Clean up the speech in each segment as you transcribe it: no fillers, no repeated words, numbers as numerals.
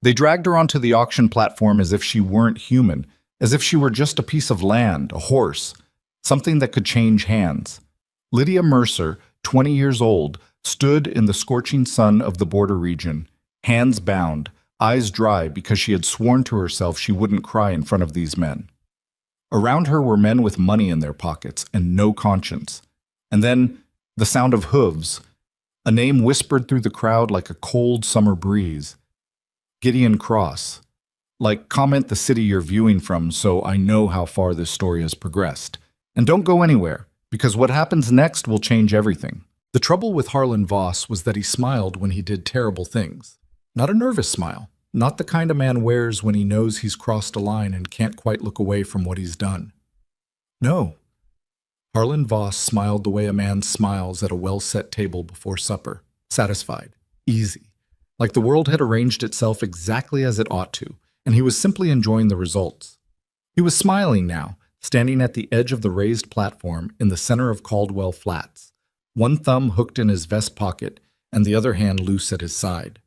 They dragged her onto the auction platform as if she weren't human, as if she were just a piece of land, a horse, something that could change hands. Lydia Mercer, 20 years old, stood in the scorching sun of the border region, hands bound, eyes dry because she had sworn to herself she wouldn't cry in front of these men. Around her were men with money in their pockets and no conscience. And then the sound of hooves, a name whispered through the crowd like a cold summer breeze. Gideon Cross. Like, comment the city you're viewing from so I know how far this story has progressed. And don't go anywhere, because what happens next will change everything. The trouble with Harlan Voss was that he smiled when he did terrible things. Not a nervous smile, not the kind a man wears when he knows he's crossed a line and can't quite look away from what he's done. No. Harlan Voss smiled the way a man smiles at a well-set table before supper, satisfied, easy, like the world had arranged itself exactly as it ought to, and he was simply enjoying the results. He was smiling now, standing at the edge of the raised platform in the center of Caldwell Flats, one thumb hooked in his vest pocket and the other hand loose at his side.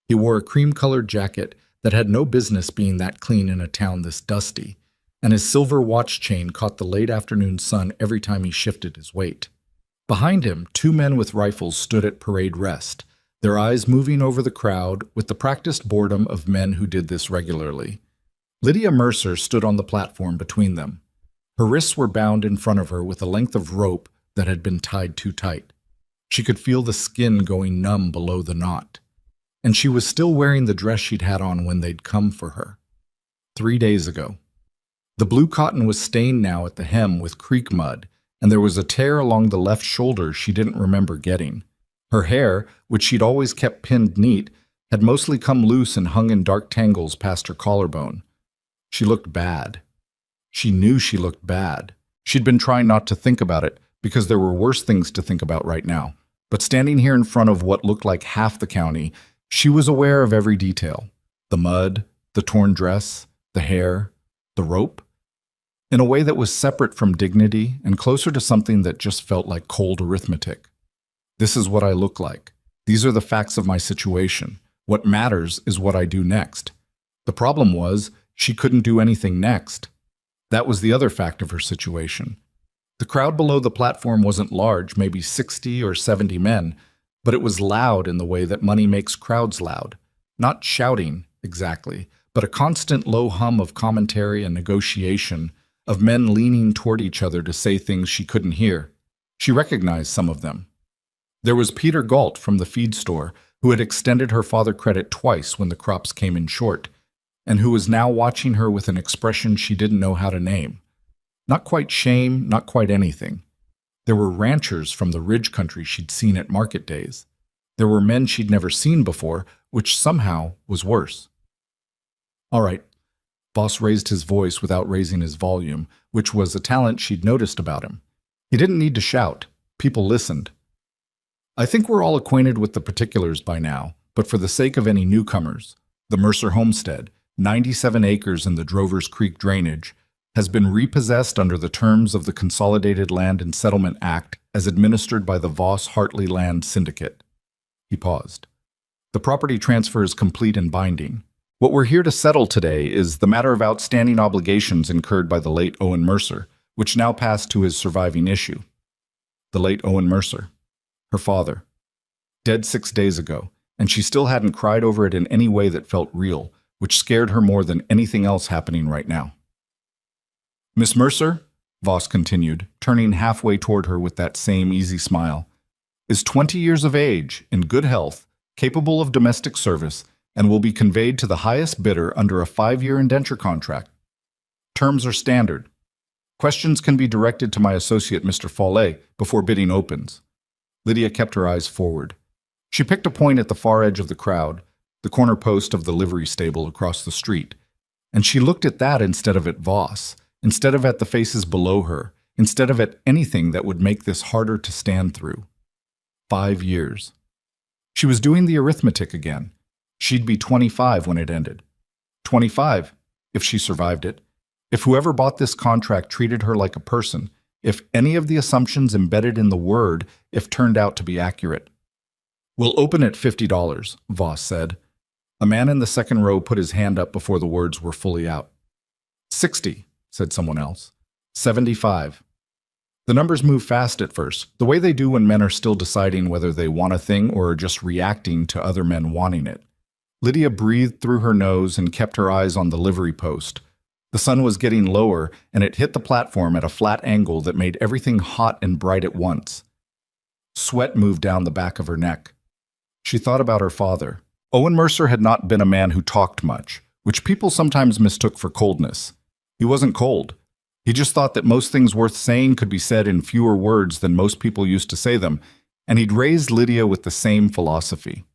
He wore a cream-colored jacket that had no business being that clean in a town this dusty, and his silver watch chain caught the late afternoon sun every time he shifted his weight. Behind him, two men with rifles stood at parade rest, their eyes moving over the crowd with the practiced boredom of men who did this regularly. Lydia Mercer stood on the platform between them. Her wrists were bound in front of her with a length of rope that had been tied too tight. She could feel the skin going numb below the knot. And she was still wearing the dress she'd had on when they'd come for her. 3 days ago. The blue cotton was stained now at the hem with creek mud, and there was a tear along the left shoulder she didn't remember getting. Her hair, which she'd always kept pinned neat, had mostly come loose and hung in dark tangles past her collarbone. She looked bad. She knew she looked bad. She'd been trying not to think about it, because there were worse things to think about right now. But standing here in front of what looked like half the county, she was aware of every detail. The mud, the torn dress, the hair, the rope. In a way that was separate from dignity and closer to something that just felt like cold arithmetic. This is what I look like. These are the facts of my situation. What matters is what I do next. The problem was, she couldn't do anything next. That was the other fact of her situation. The crowd below the platform wasn't large, maybe 60 or 70 men, but it was loud in the way that money makes crowds loud. Not shouting, exactly, but a constant low hum of commentary and negotiation, of men leaning toward each other to say things she couldn't hear. She recognized some of them. There was Peter Galt from the feed store, who had extended her father credit twice when the crops came in short, and who was now watching her with an expression she didn't know how to name. Not quite shame, not quite anything. There were ranchers from the ridge country she'd seen at market days. There were men she'd never seen before, which somehow was worse. All right. Voss raised his voice without raising his volume, which was a talent she'd noticed about him. He didn't need to shout. People listened. I think we're all acquainted with the particulars by now, but for the sake of any newcomers, the Mercer homestead, 97 acres in the Drovers Creek drainage, has been repossessed under the terms of the Consolidated Land and Settlement Act as administered by the Voss-Hartley Land Syndicate. He paused. The property transfer is complete and binding. What we're here to settle today is the matter of outstanding obligations incurred by the late Owen Mercer, which now passed to his surviving issue. The late Owen Mercer. Her father. Dead 6 days ago, and she still hadn't cried over it in any way that felt real, which scared her more than anything else happening right now. Miss Mercer, Voss continued, turning halfway toward her with that same easy smile, is 20 years of age, in good health, capable of domestic service, and will be conveyed to the highest bidder under a 5-year indenture contract. Terms are standard. Questions can be directed to my associate, Mr. Follet, before bidding opens. Lydia kept her eyes forward. She picked a point at the far edge of the crowd, the corner post of the livery stable across the street, and she looked at that instead of at Voss, instead of at the faces below her, instead of at anything that would make this harder to stand through. 5 years. She was doing the arithmetic again. She'd be 25 when it ended. 25, if she survived it. If whoever bought this contract treated her like a person, if any of the assumptions embedded in the word, if turned out to be accurate. We'll open at $50, Voss said. A man in the second row put his hand up before the words were fully out. 60, said someone else. 75. The numbers move fast at first, the way they do when men are still deciding whether they want a thing or are just reacting to other men wanting it. Lydia breathed through her nose and kept her eyes on the livery post. The sun was getting lower, and it hit the platform at a flat angle that made everything hot and bright at once. Sweat moved down the back of her neck. She thought about her father. Owen Mercer had not been a man who talked much, which people sometimes mistook for coldness. He wasn't cold. He just thought that most things worth saying could be said in fewer words than most people used to say them, and he'd raised Lydia with the same philosophy.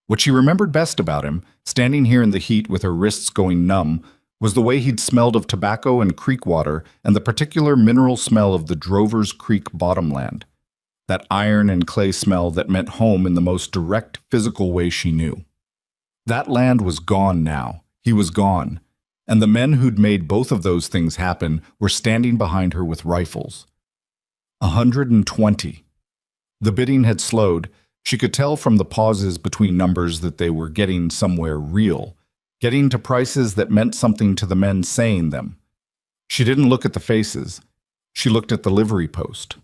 What she remembered best about him, standing here in the heat with her wrists going numb, was the way he'd smelled of tobacco and creek water and the particular mineral smell of the Drover's Creek bottomland. That iron and clay smell that meant home in the most direct physical way she knew. That land was gone now. He was gone. And the men who'd made both of those things happen were standing behind her with rifles. 120. The bidding had slowed. She could tell from the pauses between numbers that they were getting somewhere real, getting to prices that meant something to the men saying them. She didn't look at the faces. She looked at the livery post.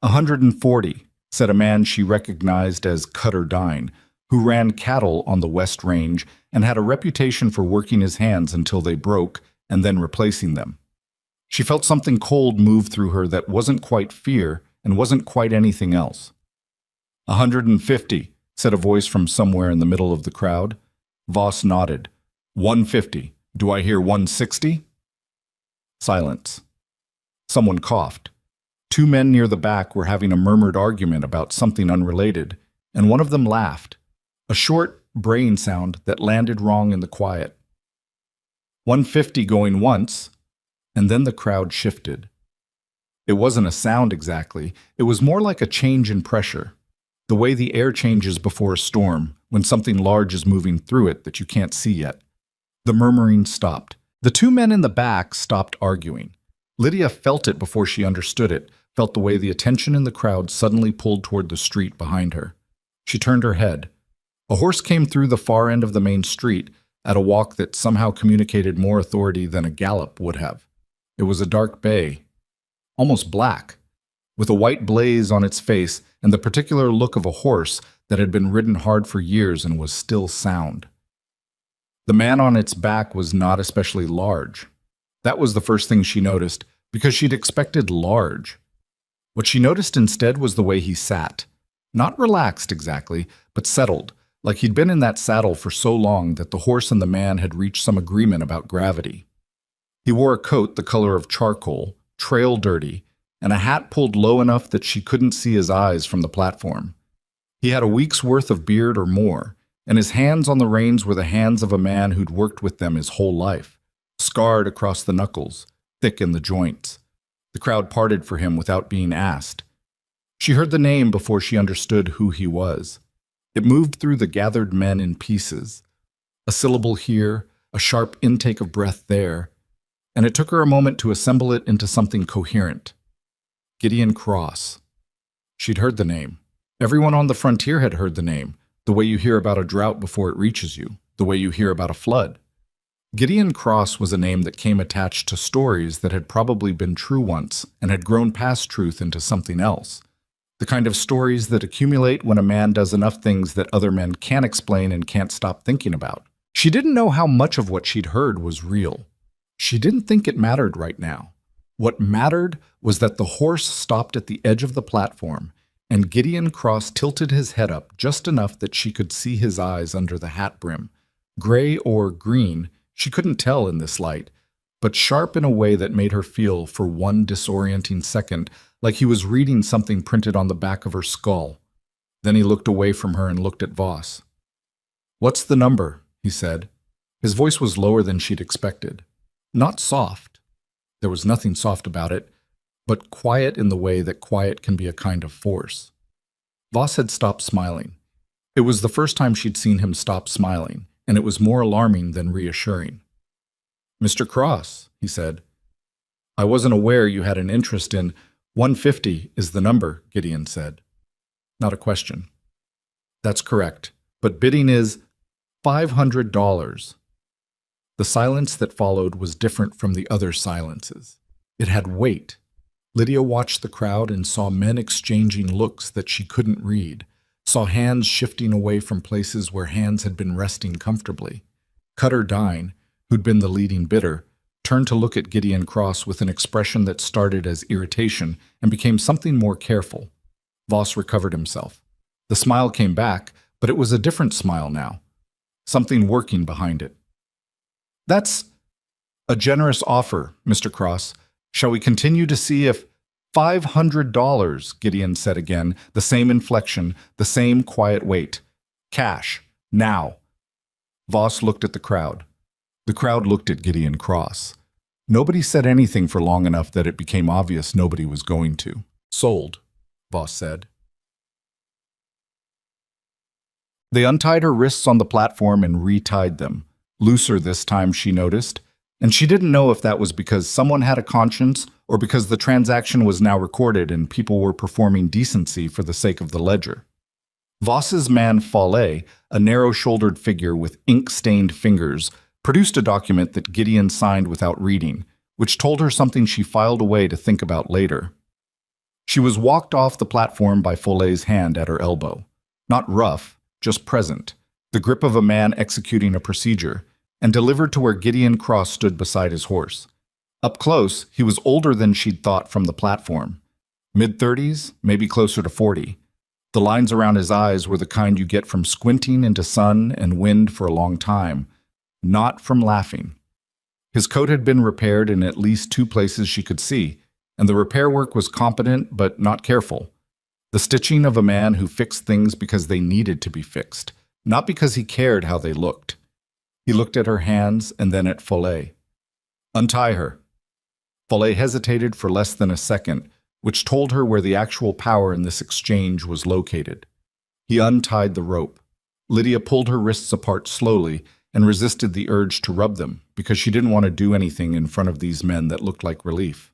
140, said a man she recognized as Cutter Dine, who ran cattle on the West Range and had a reputation for working his hands until they broke and then replacing them. She felt something cold move through her that wasn't quite fear and wasn't quite anything else. 150, said a voice from somewhere in the middle of the crowd. Voss nodded. 150. Do I hear 160? Silence. Someone coughed. Two men near the back were having a murmured argument about something unrelated, and one of them laughed, a short, braying sound that landed wrong in the quiet. 150 going once, and then the crowd shifted. It wasn't a sound exactly, it was more like a change in pressure, the way the air changes before a storm, when something large is moving through it that you can't see yet. The murmuring stopped. The two men in the back stopped arguing. Lydia felt it before she understood it, felt the way the attention in the crowd suddenly pulled toward the street behind her. She turned her head. A horse came through the far end of the main street at a walk that somehow communicated more authority than a gallop would have. It was a dark bay, almost black, with a white blaze on its face and the particular look of a horse that had been ridden hard for years and was still sound. The man on its back was not especially large. That was the first thing she noticed, because she'd expected large. What she noticed instead was the way he sat. Not relaxed exactly, but settled, like he'd been in that saddle for so long that the horse and the man had reached some agreement about gravity. He wore a coat the color of charcoal, trail dirty, and a hat pulled low enough that she couldn't see his eyes from the platform. He had a week's worth of beard or more, and his hands on the reins were the hands of a man who'd worked with them his whole life, scarred across the knuckles, thick in the joints. The crowd parted for him without being asked. She heard the name before she understood who he was. It moved through the gathered men in pieces. A syllable here, a sharp intake of breath there, and it took her a moment to assemble it into something coherent. Gideon Cross. She'd heard the name. Everyone on the frontier had heard the name, the way you hear about a drought before it reaches you, the way you hear about a flood. Gideon Cross was a name that came attached to stories that had probably been true once and had grown past truth into something else. The kind of stories that accumulate when a man does enough things that other men can't explain and can't stop thinking about. She didn't know how much of what she'd heard was real. She didn't think it mattered right now. What mattered was that the horse stopped at the edge of the platform, and Gideon Cross tilted his head up just enough that she could see his eyes under the hat brim. Gray or green, she couldn't tell in this light, but sharp in a way that made her feel, for one disorienting second, like he was reading something printed on the back of her skull. Then he looked away from her and looked at Voss. "What's the number?" he said. His voice was lower than she'd expected. Not soft. There was nothing soft about it, but quiet in the way that quiet can be a kind of force. Voss had stopped smiling. It was the first time she'd seen him stop smiling, and it was more alarming than reassuring. "Mr. Cross," he said. "I wasn't aware you had an interest in—" 150 is the number, Gideon said. Not a question. "That's correct. But bidding is—" $500. The silence that followed was different from the other silences. It had weight. Lydia watched the crowd and saw men exchanging looks that she couldn't read, saw hands shifting away from places where hands had been resting comfortably. Cutter Dine, who'd been the leading bidder, turned to look at Gideon Cross with an expression that started as irritation and became something more careful. Voss recovered himself. The smile came back, but it was a different smile now. Something working behind it. "That's a generous offer, Mr. Cross. Shall we continue to see if—" $500, Gideon said again, the same inflection, the same quiet weight. "Cash. Now." Voss looked at the crowd. The crowd looked at Gideon Cross. Nobody said anything for long enough that it became obvious nobody was going to. "Sold," Voss said. They untied her wrists on the platform and retied them. Looser this time, she noticed, and she didn't know if that was because someone had a conscience or because the transaction was now recorded and people were performing decency for the sake of the ledger. Voss's man Follet, a narrow-shouldered figure with ink-stained fingers, produced a document that Gideon signed without reading, which told her something she filed away to think about later. She was walked off the platform by Follet's hand at her elbow. Not rough, just present, the grip of a man executing a procedure, and delivered to where Gideon Cross stood beside his horse. Up close, he was older than she'd thought from the platform. Mid-30s, maybe closer to 40. The lines around his eyes were the kind you get from squinting into sun and wind for a long time, not from laughing. His coat had been repaired in at least 2 places she could see, and the repair work was competent but not careful. The stitching of a man who fixed things because they needed to be fixed, not because he cared how they looked. He looked at her hands and then at Follet. "Untie her." Follet hesitated for less than a second, which told her where the actual power in this exchange was located. He untied the rope. Lydia pulled her wrists apart slowly and resisted the urge to rub them because she didn't want to do anything in front of these men that looked like relief.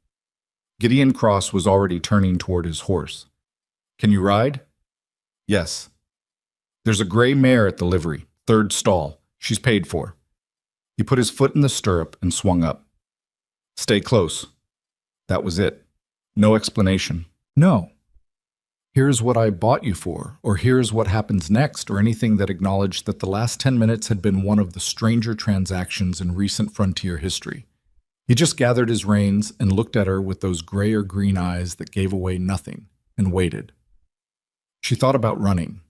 Gideon Cross was already turning toward his horse. "Can you ride?" "Yes." "There's a gray mare at the livery, 3rd stall. She's paid for." He put his foot in the stirrup and swung up. "Stay close." That was it. No explanation. No. "Here's what I bought you for," or "here's what happens next," or anything that acknowledged that the last 10 minutes had been one of the stranger transactions in recent frontier history. He just gathered his reins and looked at her with those gray or green eyes that gave away nothing, and waited. She thought about running.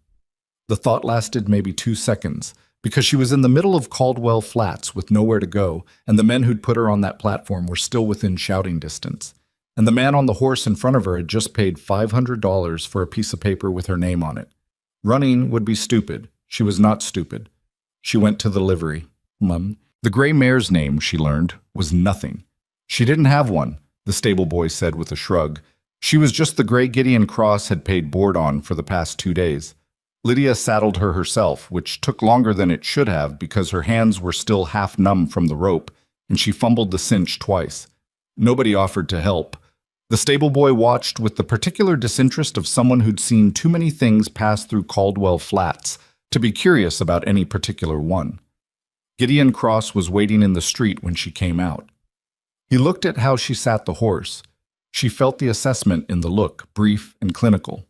The thought lasted maybe 2 seconds, because she was in the middle of Caldwell Flats with nowhere to go, and the men who'd put her on that platform were still within shouting distance. And the man on the horse in front of her had just paid $500 for a piece of paper with her name on it. Running would be stupid. She was not stupid. She went to the livery. The gray mare's name, she learned, was nothing. She didn't have one, the stable boy said with a shrug. She was just the gray Gideon Cross had paid board on for the past 2 days. Lydia saddled her herself, which took longer than it should have because her hands were still half numb from the rope, and she fumbled the cinch twice. Nobody offered to help. The stable boy watched with the particular disinterest of someone who'd seen too many things pass through Caldwell Flats to be curious about any particular one. Gideon Cross was waiting in the street when she came out. He looked at how she sat the horse. She felt the assessment in the look, brief and clinical,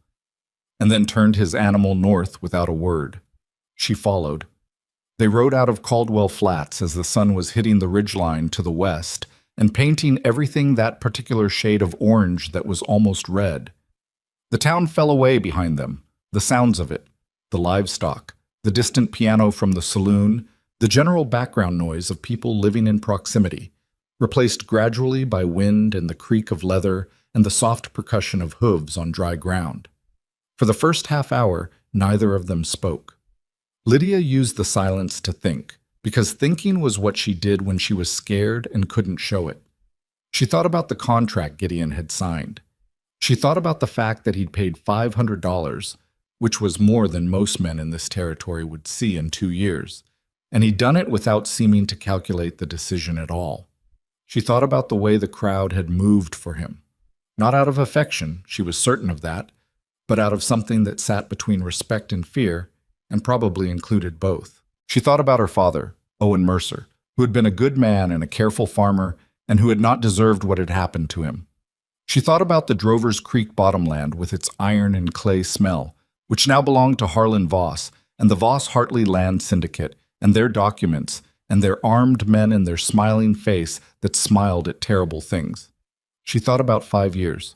and then turned his animal north without a word. She followed. They rode out of Caldwell Flats as the sun was hitting the ridgeline to the west and painting everything that particular shade of orange that was almost red. The town fell away behind them, the sounds of it, the livestock, the distant piano from the saloon, the general background noise of people living in proximity, replaced gradually by wind and the creak of leather and the soft percussion of hooves on dry ground. For the first half hour, neither of them spoke. Lydia used the silence to think, because thinking was what she did when she was scared and couldn't show it. She thought about the contract Gideon had signed. She thought about the fact that he'd paid $500, which was more than most men in this territory would see in 2 years, and he'd done it without seeming to calculate the decision at all. She thought about the way the crowd had moved for him. Not out of affection, she was certain of that, but out of something that sat between respect and fear, and probably included both. She thought about her father, Owen Mercer, who had been a good man and a careful farmer and who had not deserved what had happened to him. She thought about the Drovers Creek bottomland with its iron and clay smell, which now belonged to Harlan Voss and the Voss Hartley Land Syndicate and their documents and their armed men and their smiling face that smiled at terrible things. She thought about 5 years.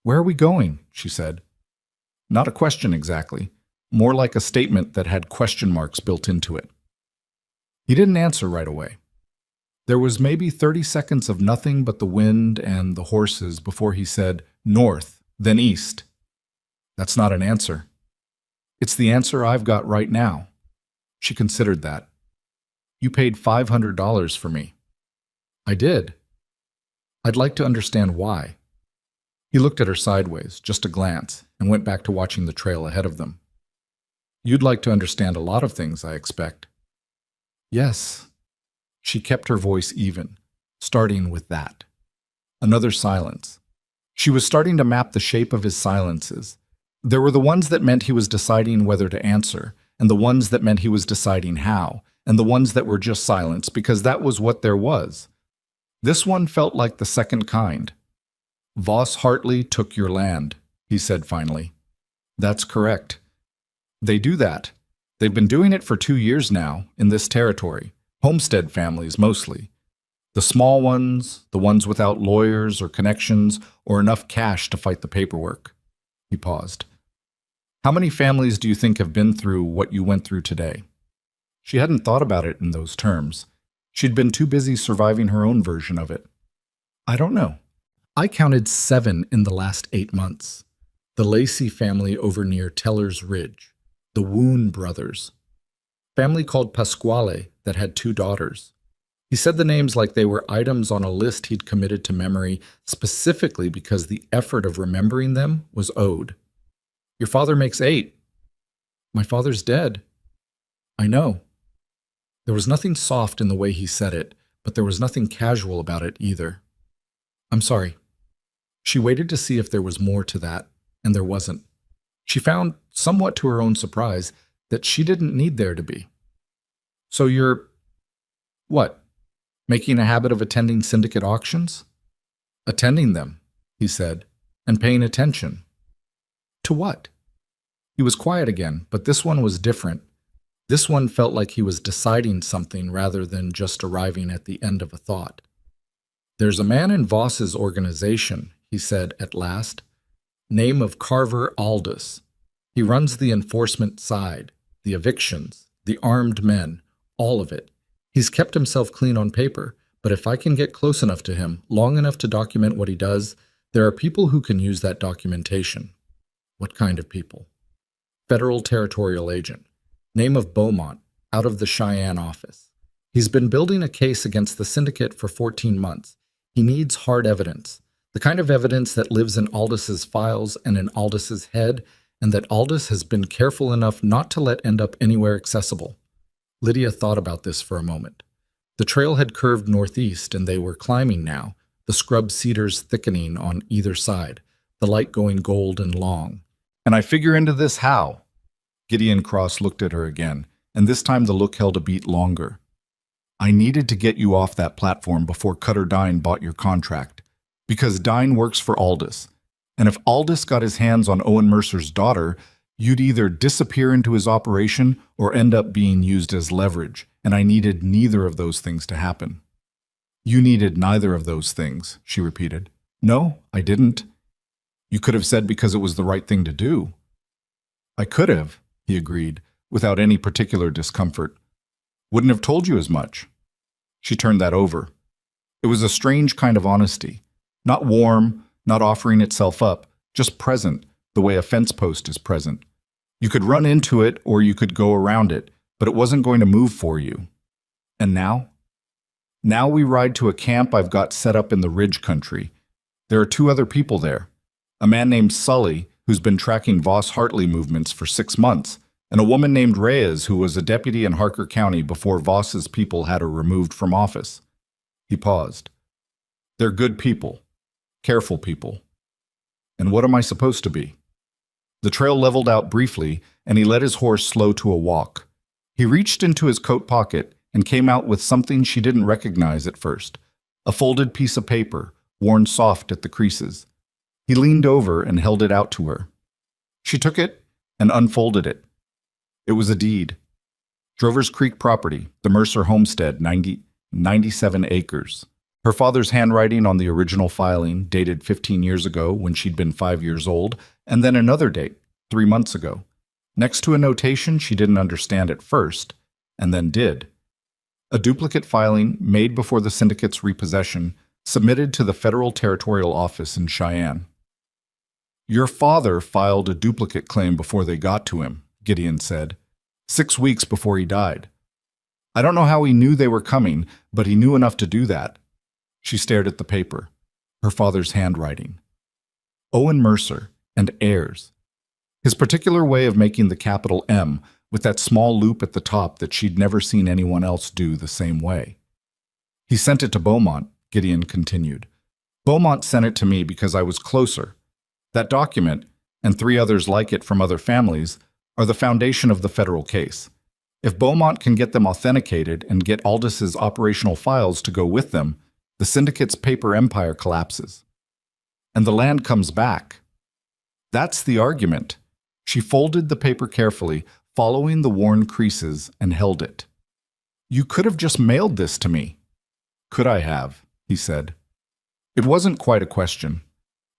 "Where are we going?" she said. Not a question exactly, more like a statement that had question marks built into it. He didn't answer right away. There was maybe 30 seconds of nothing but the wind and the horses before he said, "North, then east." "That's not an answer." "It's the answer I've got right now." She considered that. "You paid $500 for me." "I did." "I'd like to understand why." He looked at her sideways, just a glance, and went back to watching the trail ahead of them. "You'd like to understand a lot of things, I expect." "Yes." She kept her voice even, starting with that. Another silence. She was starting to map the shape of his silences. There were the ones that meant he was deciding whether to answer, and the ones that meant he was deciding how, and the ones that were just silence because that was what there was. This one felt like the second kind. "Voss Hartley took your land," he said finally. "That's correct. They do that. They've been doing it for 2 years now, in this territory. Homestead families, mostly. The small ones, the ones without lawyers or connections or enough cash to fight the paperwork." He paused. "How many families do you think have been through what you went through today?" She hadn't thought about it in those terms. She'd been too busy surviving her own version of it. "I don't know. I counted 7 in the last 8 months. The Lacey family over near Teller's Ridge. The Woon brothers. Family called Pasquale that had 2 daughters. He said the names like they were items on a list he'd committed to memory specifically because the effort of remembering them was owed. "Your father makes 8. "My father's dead." "I know." There was nothing soft in the way he said it, but there was nothing casual about it either. "I'm sorry." She waited to see if there was more to that, and there wasn't. She found, somewhat to her own surprise, that she didn't need there to be. "So you're, what, making a habit of attending syndicate auctions?" "Attending them," he said, "and paying attention." "To what?" He was quiet again, but this one was different. This one felt like he was deciding something rather than just arriving at the end of a thought. "There's a man in Voss's organization," he said at last. "Name of Carver Aldous. He runs the enforcement side, the evictions, the armed men, all of it. He's kept himself clean on paper, but if I can get close enough to him, long enough to document what he does, there are people who can use that documentation." "What kind of people?" "Federal territorial agent. Name of Beaumont, out of the Cheyenne office. He's been building a case against the syndicate for 14 months. He needs hard evidence, the kind of evidence that lives in Aldis's files and in Aldis's head, and that Aldis has been careful enough not to let end up anywhere accessible." Lydia thought about this for a moment. The trail had curved northeast, and they were climbing now, the scrub cedars thickening on either side, the light going gold and long. "And I figure into this how?" Gideon Cross looked at her again, and this time the look held a beat longer. "I needed to get you off that platform before Cutter Dine bought your contract, because Dine works for Aldis. And if Aldis got his hands on Owen Mercer's daughter, you'd either disappear into his operation or end up being used as leverage, and I needed neither of those things to happen." "You needed neither of those things," she repeated. "No, I didn't." "You could have said because it was the right thing to do." "I could have," he agreed, without any particular discomfort. "Wouldn't have told you as much." She turned that over. It was a strange kind of honesty. Not warm, not offering itself up, just present, the way a fence post is present. You could run into it or you could go around it, but it wasn't going to move for you. "And now?" "Now we ride to a camp I've got set up in the Ridge Country. There are 2 other people there. A man named Sully, who's been tracking Voss Hartley movements for 6 months, and a woman named Reyes, who was a deputy in Harker County before Voss's people had her removed from office." He paused. "They're good people. Careful people. And what am I supposed to be?" The trail leveled out briefly, and he let his horse slow to a walk. He reached into his coat pocket and came out with something she didn't recognize at first, a folded piece of paper, worn soft at the creases. He leaned over and held it out to her. She took it and unfolded it. It was a deed. Drovers Creek property, the Mercer homestead, 97 acres. Her father's handwriting on the original filing, dated 15 years ago when she'd been 5 years old, and then another date, 3 months ago. Next to a notation she didn't understand at first, and then did. A duplicate filing made before the syndicate's repossession, submitted to the Federal Territorial Office in Cheyenne. Your father filed a duplicate claim before they got to him, Gideon said, 6 weeks before he died. I don't know how he knew they were coming, but he knew enough to do that. She stared at the paper, her father's handwriting. Owen Mercer and heirs. His particular way of making the capital M with that small loop at the top that she'd never seen anyone else do the same way. He sent it to Beaumont, Gideon continued. Beaumont sent it to me because I was closer. That document, and 3 others like it from other families, are the foundation of the federal case. If Beaumont can get them authenticated and get Aldis's operational files to go with them, the syndicate's paper empire collapses. And the land comes back. That's the argument. She folded the paper carefully, following the worn creases, and held it. You could have just mailed this to me. Could I have? He said. It wasn't quite a question.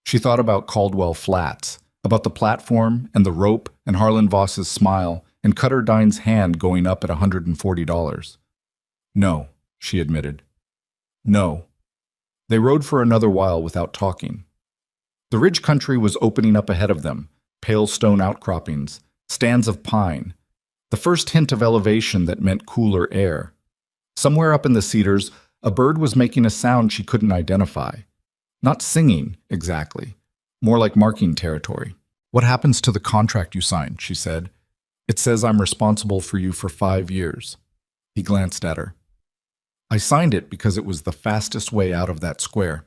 She thought about Caldwell Flats, about the platform and the rope and Harlan Voss's smile and Cutter Dine's hand going up at $140. No, she admitted. No. They rode for another while without talking. The ridge country was opening up ahead of them, pale stone outcroppings, stands of pine, the first hint of elevation that meant cooler air. Somewhere up in the cedars, a bird was making a sound she couldn't identify. Not singing, exactly. More like marking territory. What happens to the contract you signed? She said. It says I'm responsible for you for 5 years. He glanced at her. I signed it because it was the fastest way out of that square.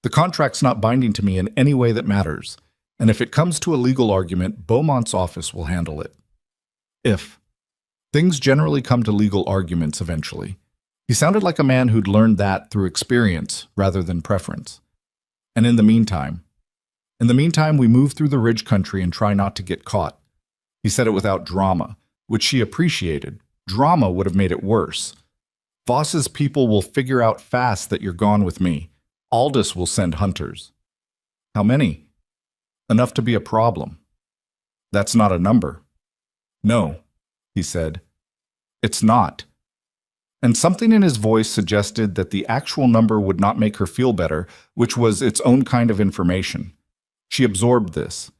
The contract's not binding to me in any way that matters, and if it comes to a legal argument, Beaumont's office will handle it. If. Things generally come to legal arguments eventually. He sounded like a man who'd learned that through experience rather than preference. And in the meantime, we move through the ridge country and try not to get caught. He said it without drama, which she appreciated. Drama would have made it worse. Voss's people will figure out fast that you're gone with me. Aldis will send hunters. How many? Enough to be a problem. That's not a number. No, he said. It's not. And something in his voice suggested that the actual number would not make her feel better, which was its own kind of information. She absorbed this.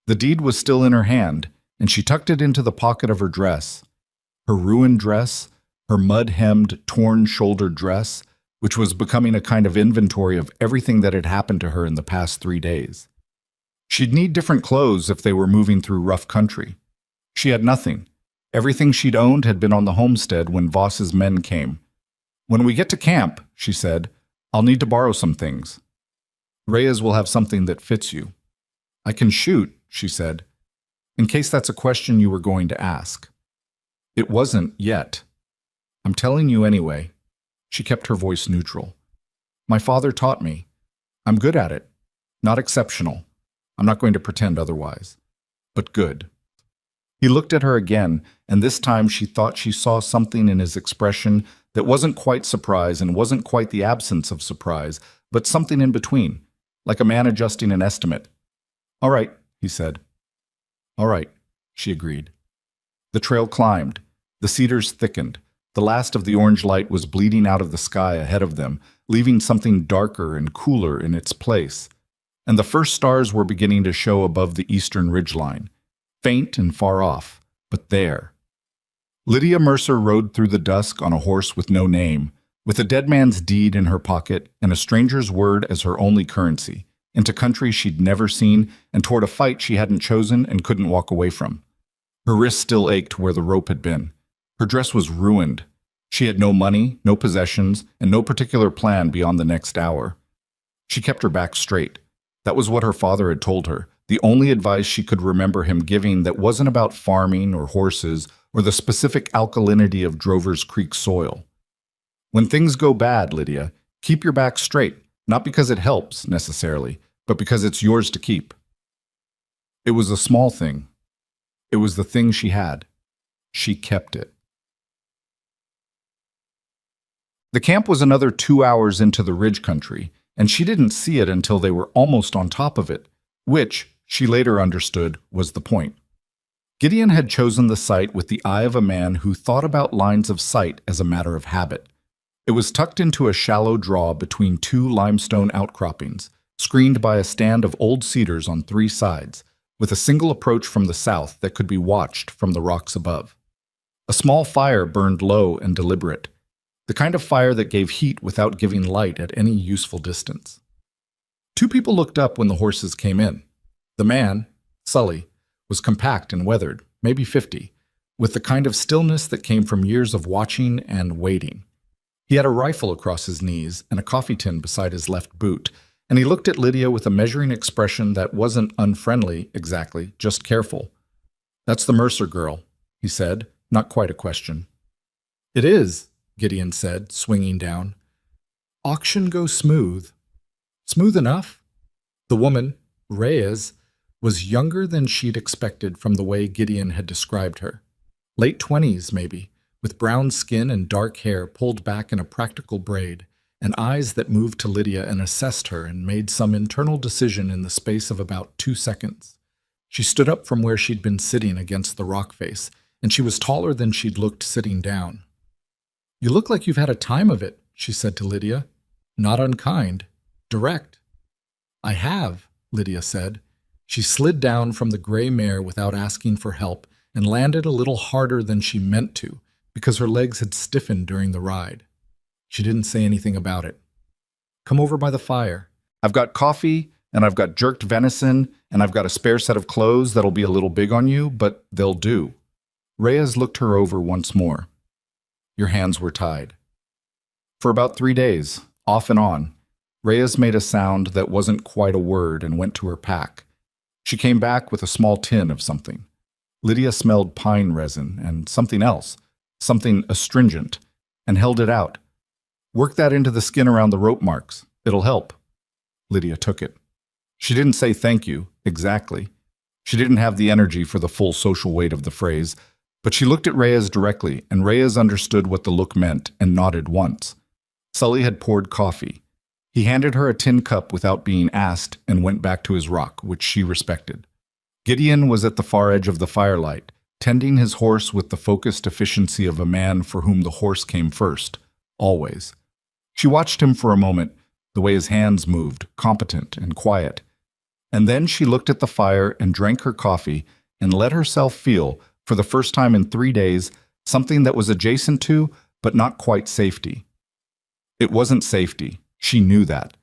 The deed was still in her hand, and she tucked it into the pocket of her dress. Her ruined dress, her mud-hemmed, torn-shouldered dress, which was becoming a kind of inventory of everything that had happened to her in the past 3 days. She'd need different clothes if they were moving through rough country. She had nothing. Everything she'd owned had been on the homestead when Voss's men came. When we get to camp, she said, I'll need to borrow some things. Reyes will have something that fits you. I can shoot, she said, in case that's a question you were going to ask. It wasn't yet. I'm telling you anyway. She kept her voice neutral. My father taught me. I'm good at it. Not exceptional. I'm not going to pretend otherwise. But good. He looked at her again, and this time she thought she saw something in his expression that wasn't quite surprise and wasn't quite the absence of surprise, but something in between, like a man adjusting an estimate. All right, he said. All right, she agreed. The trail climbed. The cedars thickened. The last of the orange light was bleeding out of the sky ahead of them, leaving something darker and cooler in its place. And the first stars were beginning to show above the eastern ridgeline, faint and far off, but there. Lydia Mercer rode through the dusk on a horse with no name, with a dead man's deed in her pocket and a stranger's word as her only currency, into country she'd never seen and toward a fight she hadn't chosen and couldn't walk away from. Her wrist still ached where the rope had been. Her dress was ruined. She had no money, no possessions, and no particular plan beyond the next hour. She kept her back straight. That was what her father had told her, the only advice she could remember him giving that wasn't about farming or horses or the specific alkalinity of Drover's Creek soil. When things go bad, Lydia, keep your back straight, not because it helps, necessarily, but because it's yours to keep. It was a small thing. It was the thing she had. She kept it. The camp was another 2 hours into the ridge country, and she didn't see it until they were almost on top of it, which, she later understood, was the point. Gideon had chosen the site with the eye of a man who thought about lines of sight as a matter of habit. It was tucked into a shallow draw between two limestone outcroppings, screened by a stand of old cedars on three sides, with a single approach from the south that could be watched from the rocks above. A small fire burned low and deliberate, the kind of fire that gave heat without giving light at any useful distance. Two people looked up when the horses came in. The man, Sully, was compact and weathered, maybe 50, with the kind of stillness that came from years of watching and waiting. He had a rifle across his knees and a coffee tin beside his left boot, and he looked at Lydia with a measuring expression that wasn't unfriendly, exactly, just careful. "That's the Mercer girl," he said, not quite a question. "It is," Gideon said, swinging down. "Auction goes smooth." "Smooth enough?" The woman, Reyes, was younger than she'd expected from the way Gideon had described her. Late 20s, maybe, with brown skin and dark hair pulled back in a practical braid, and eyes that moved to Lydia and assessed her and made some internal decision in the space of about 2 seconds. She stood up from where she'd been sitting against the rock face, and she was taller than she'd looked sitting down. "You look like you've had a time of it," she said to Lydia. "Not unkind. Direct." "I have," Lydia said. She slid down from the gray mare without asking for help and landed a little harder than she meant to because her legs had stiffened during the ride. She didn't say anything about it. "Come over by the fire. I've got coffee, and I've got jerked venison, and I've got a spare set of clothes that'll be a little big on you, but they'll do." Reyes looked her over once more. "Your hands were tied." For about 3 days, off and on, Reyes made a sound that wasn't quite a word and went to her pack. She came back with a small tin of something. Lydia smelled pine resin and something else, something astringent, and held it out. "Work that into the skin around the rope marks. It'll help." Lydia took it. She didn't say thank you, exactly. She didn't have the energy for the full social weight of the phrase, but she looked at Reyes directly, and Reyes understood what the look meant and nodded once. Sully had poured coffee. He handed her a tin cup without being asked and went back to his rock, which she respected. Gideon was at the far edge of the firelight, tending his horse with the focused efficiency of a man for whom the horse came first, always. She watched him for a moment, the way his hands moved, competent and quiet. And then she looked at the fire and drank her coffee and let herself feel, for the first time in 3 days, something that was adjacent to, but not quite safety. It wasn't safety. She knew that.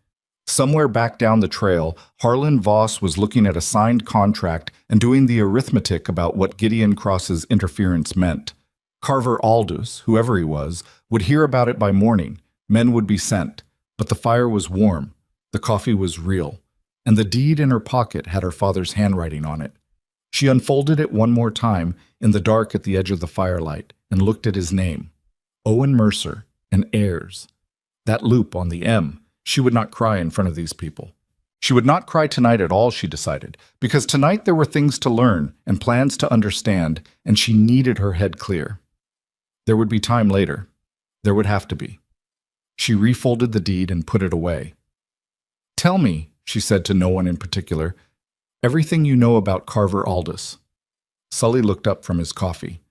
Somewhere back down the trail, Harlan Voss was looking at a signed contract and doing the arithmetic about what Gideon Cross's interference meant. Carver Aldous, whoever he was, would hear about it by morning. Men would be sent. But the fire was warm. The coffee was real. And the deed in her pocket had her father's handwriting on it. She unfolded it one more time in the dark at the edge of the firelight and looked at his name. Owen Mercer and heirs. That loop on the M. She would not cry in front of these people. She would not cry tonight at all, she decided, because tonight there were things to learn and plans to understand, and she needed her head clear. There would be time later. There would have to be. She refolded the deed and put it away. "Tell me," she said to no one in particular, "everything you know about Carver Aldous." Sully looked up from his coffee.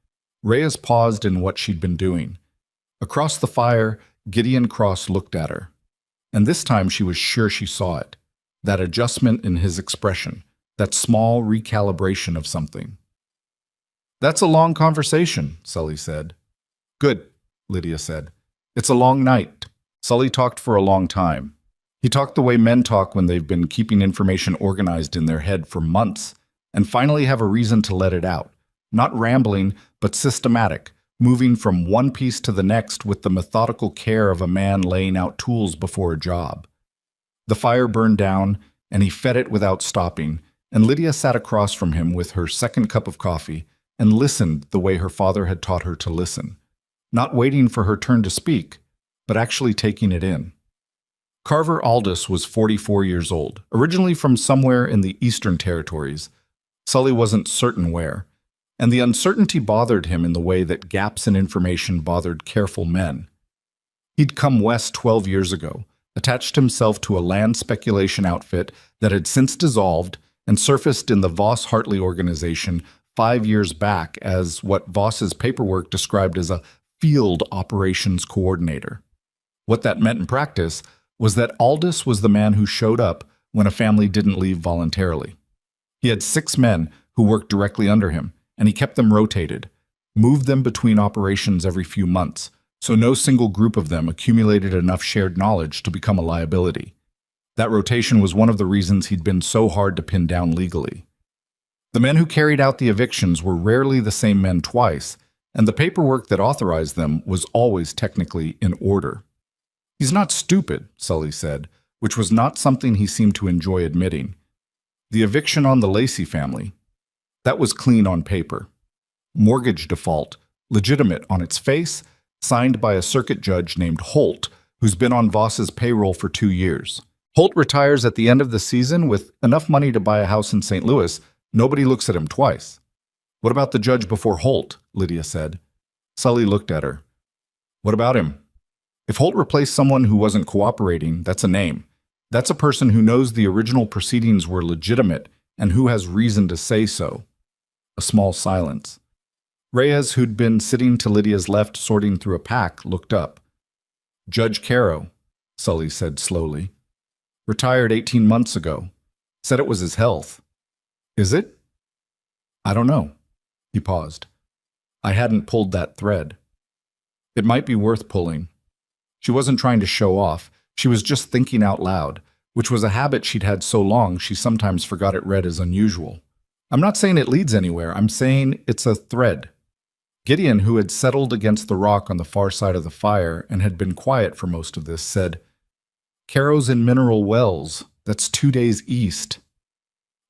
Reyes paused in what she'd been doing. Across the fire, Gideon Cross looked at her. And this time she was sure she saw it. That adjustment in his expression, that small recalibration of something. "That's a long conversation," Sully said. "Good," Lydia said. "It's a long night." Sully talked for a long time. He talked the way men talk when they've been keeping information organized in their head for months, and finally have a reason to let it out. Not rambling, but systematic, moving from one piece to the next with the methodical care of a man laying out tools before a job. The fire burned down, and he fed it without stopping, and Lydia sat across from him with her second cup of coffee and listened the way her father had taught her to listen, not waiting for her turn to speak, but actually taking it in. Carver Aldous was 44 years old, originally from somewhere in the Eastern Territories. Sully wasn't certain where, and the uncertainty bothered him in the way that gaps in information bothered careful men. He'd come west 12 years ago, attached himself to a land speculation outfit that had since dissolved and surfaced in the Voss-Hartley organization 5 years back as what Voss's paperwork described as a field operations coordinator. What that meant in practice was that Aldous was the man who showed up when a family didn't leave voluntarily. He had 6 men who worked directly under him, and he kept them rotated, moved them between operations every few months, so no single group of them accumulated enough shared knowledge to become a liability. That rotation was one of the reasons he'd been so hard to pin down legally. The men who carried out the evictions were rarely the same men twice, and the paperwork that authorized them was always technically in order. "He's not stupid," Sully said, which was not something he seemed to enjoy admitting. The eviction on the Lacey family, that was clean on paper. Mortgage default, legitimate on its face, signed by a circuit judge named Holt, who's been on Voss's payroll for 2 years. Holt retires at the end of the season with enough money to buy a house in St. Louis. Nobody looks at him twice. "What about the judge before Holt?" Lydia said. Sully looked at her. "What about him? If Holt replaced someone who wasn't cooperating, that's a name. That's a person who knows the original proceedings were legitimate and who has reason to say so." A small silence. Reyes, who'd been sitting to Lydia's left sorting through a pack, looked up. "Judge Caro," Sully said slowly. "Retired 18 months ago. Said it was his health." "Is it?" "I don't know." He paused. "I hadn't pulled that thread." "It might be worth pulling." She wasn't trying to show off. She was just thinking out loud, which was a habit she'd had so long she sometimes forgot it read as unusual. "I'm not saying it leads anywhere. I'm saying it's a thread." Gideon, who had settled against the rock on the far side of the fire and had been quiet for most of this, said, "Caro's in Mineral Wells. That's 2 days east."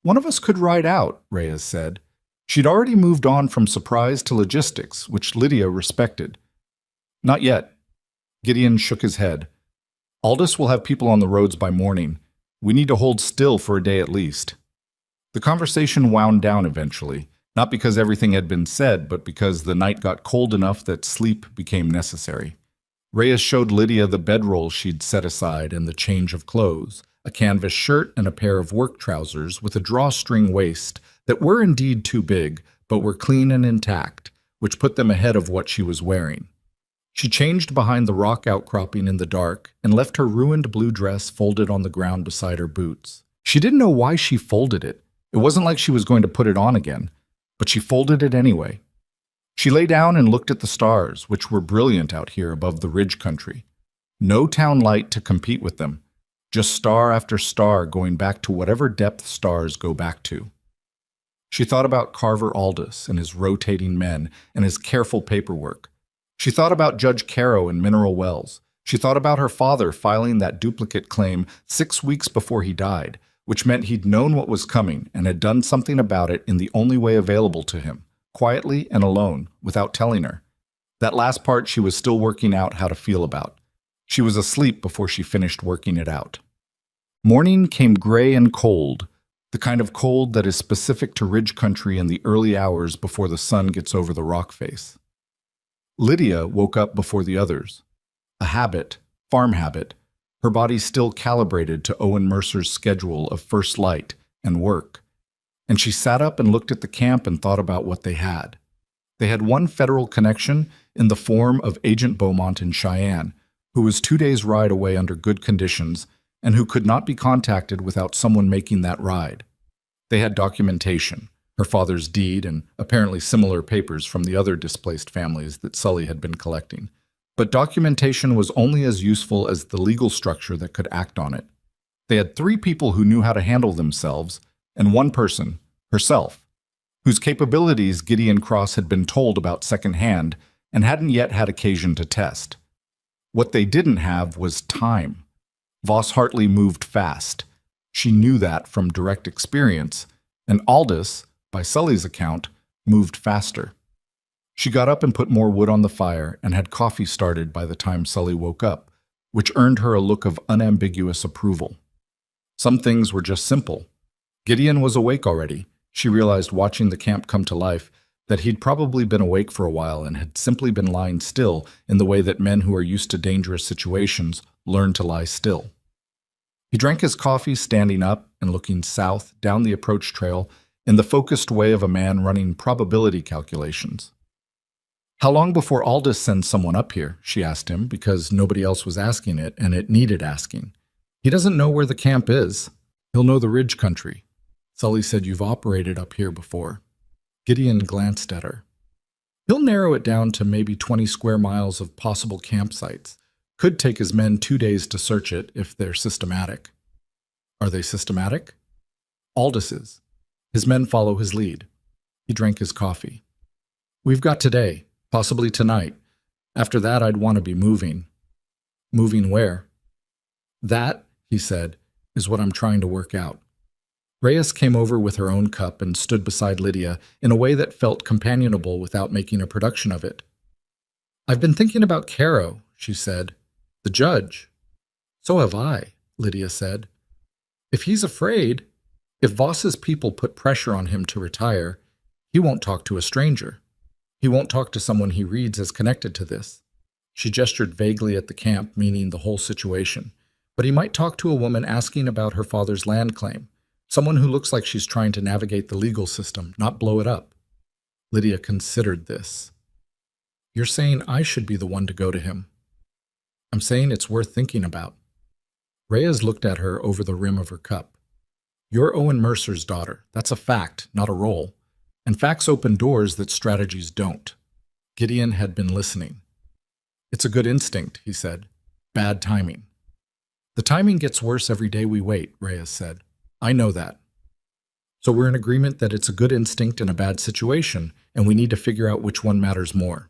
"One of us could ride out," Reyes said. She'd already moved on from surprise to logistics, which Lydia respected. "Not yet." Gideon shook his head. "Aldous will have people on the roads by morning. We need to hold still for a day at least." The conversation wound down eventually, not because everything had been said, but because the night got cold enough that sleep became necessary. Reyes showed Lydia the bedroll she'd set aside and the change of clothes, a canvas shirt and a pair of work trousers with a drawstring waist that were indeed too big, but were clean and intact, which put them ahead of what she was wearing. She changed behind the rock outcropping in the dark and left her ruined blue dress folded on the ground beside her boots. She didn't know why she folded it. It wasn't like she was going to put it on again, but she folded it anyway. She lay down and looked at the stars, which were brilliant out here above the ridge country. No town light to compete with them, just star after star going back to whatever depth stars go back to. She thought about Carver Aldous and his rotating men and his careful paperwork. She thought about Judge Caro in Mineral Wells. She thought about her father filing that duplicate claim 6 weeks before he died, which meant he'd known what was coming and had done something about it in the only way available to him, quietly and alone, without telling her. That last part she was still working out how to feel about. She was asleep before she finished working it out. Morning came gray and cold, the kind of cold that is specific to ridge country in the early hours before the sun gets over the rock face. Lydia woke up before the others. A habit, farm habit, her body still calibrated to Owen Mercer's schedule of first light and work. And she sat up and looked at the camp and thought about what they had. They had one federal connection in the form of Agent Beaumont in Cheyenne, who was 2 days' ride away under good conditions and who could not be contacted without someone making that ride. They had documentation, her father's deed, and apparently similar papers from the other displaced families that Sully had been collecting. But documentation was only as useful as the legal structure that could act on it. They had 3 people who knew how to handle themselves, and one person, herself, whose capabilities Gideon Cross had been told about secondhand and hadn't yet had occasion to test. What they didn't have was time. Voss Hartley moved fast. She knew that from direct experience, and Aldous, by Sully's account, moved faster. She got up and put more wood on the fire and had coffee started by the time Sully woke up, which earned her a look of unambiguous approval. Some things were just simple. Gideon was awake already. She realized, watching the camp come to life, that he'd probably been awake for a while and had simply been lying still in the way that men who are used to dangerous situations learn to lie still. He drank his coffee standing up and looking south down the approach trail in the focused way of a man running probability calculations. "How long before Aldous sends someone up here?" she asked him, because nobody else was asking it and it needed asking. "He doesn't know where the camp is. He'll know the ridge country." Sully said, "You've operated up here before." Gideon glanced at her. "He'll narrow it down to maybe 20 square miles of possible campsites. Could take his men 2 days to search it if they're systematic." "Are they systematic?" "Aldous is. His men follow his lead." He drank his coffee. "We've got today, possibly tonight. After that, I'd want to be moving." "Moving where?" "That," he said, "is what I'm trying to work out." Reyes came over with her own cup and stood beside Lydia in a way that felt companionable without making a production of it. "I've been thinking about Caro," she said. "The judge." "So have I," Lydia said. "If he's afraid, if Voss's people put pressure on him to retire, he won't talk to a stranger. He won't talk to someone he reads as connected to this." She gestured vaguely at the camp, meaning the whole situation. "But he might talk to a woman asking about her father's land claim. Someone who looks like she's trying to navigate the legal system, not blow it up." Lydia considered this. "You're saying I should be the one to go to him?" "I'm saying it's worth thinking about." Reyes looked at her over the rim of her cup. "You're Owen Mercer's daughter. That's a fact, not a role. And facts open doors that strategies don't." Gideon had been listening. "It's a good instinct," he said. "Bad timing." "The timing gets worse every day we wait," Reyes said. "I know that." "So we're in agreement that it's a good instinct in a bad situation, and we need to figure out which one matters more."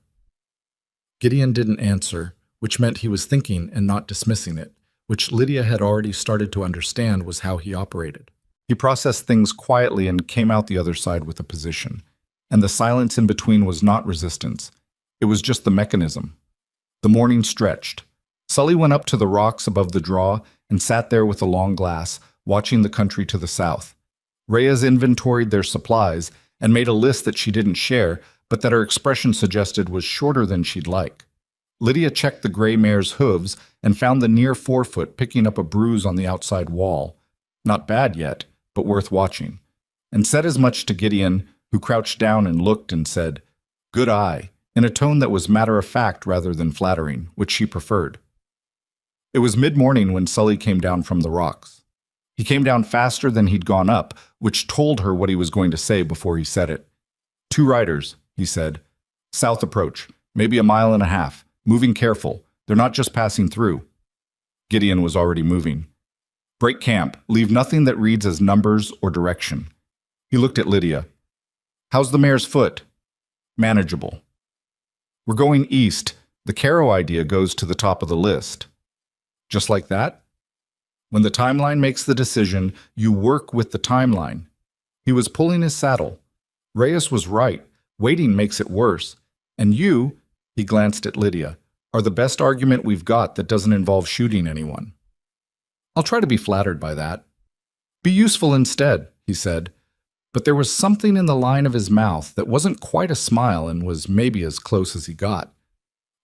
Gideon didn't answer, which meant he was thinking and not dismissing it, which Lydia had already started to understand was how he operated. He processed things quietly and came out the other side with a position, and the silence in between was not resistance. It was just the mechanism. The morning stretched. Sully went up to the rocks above the draw and sat there with a long glass, watching the country to the south. Reyes inventoried their supplies and made a list that she didn't share, but that her expression suggested was shorter than she'd like. Lydia checked the gray mare's hooves and found the near forefoot picking up a bruise on the outside wall. Not bad yet, but worth watching. And said as much to Gideon, who crouched down and looked and said, "Good eye," in a tone that was matter-of-fact rather than flattering, which she preferred. It was mid-morning when Sully came down from the rocks. He came down faster than he'd gone up, which told her what he was going to say before he said it. "2 riders," he said. "South approach, maybe a mile and a half. Moving careful. They're not just passing through." Gideon was already moving. "Break camp. Leave nothing that reads as numbers or direction." He looked at Lydia. "How's the mare's foot?" "Manageable." "We're going east. The Caro idea goes to the top of the list." "Just like that?" "When the timeline makes the decision, you work with the timeline." He was pulling his saddle. Reyes was right. Waiting makes it worse. And you, he glanced at Lydia, are the best argument we've got that doesn't involve shooting anyone. "I'll try to be flattered by that." "Be useful instead," he said. But there was something in the line of his mouth that wasn't quite a smile and was maybe as close as he got.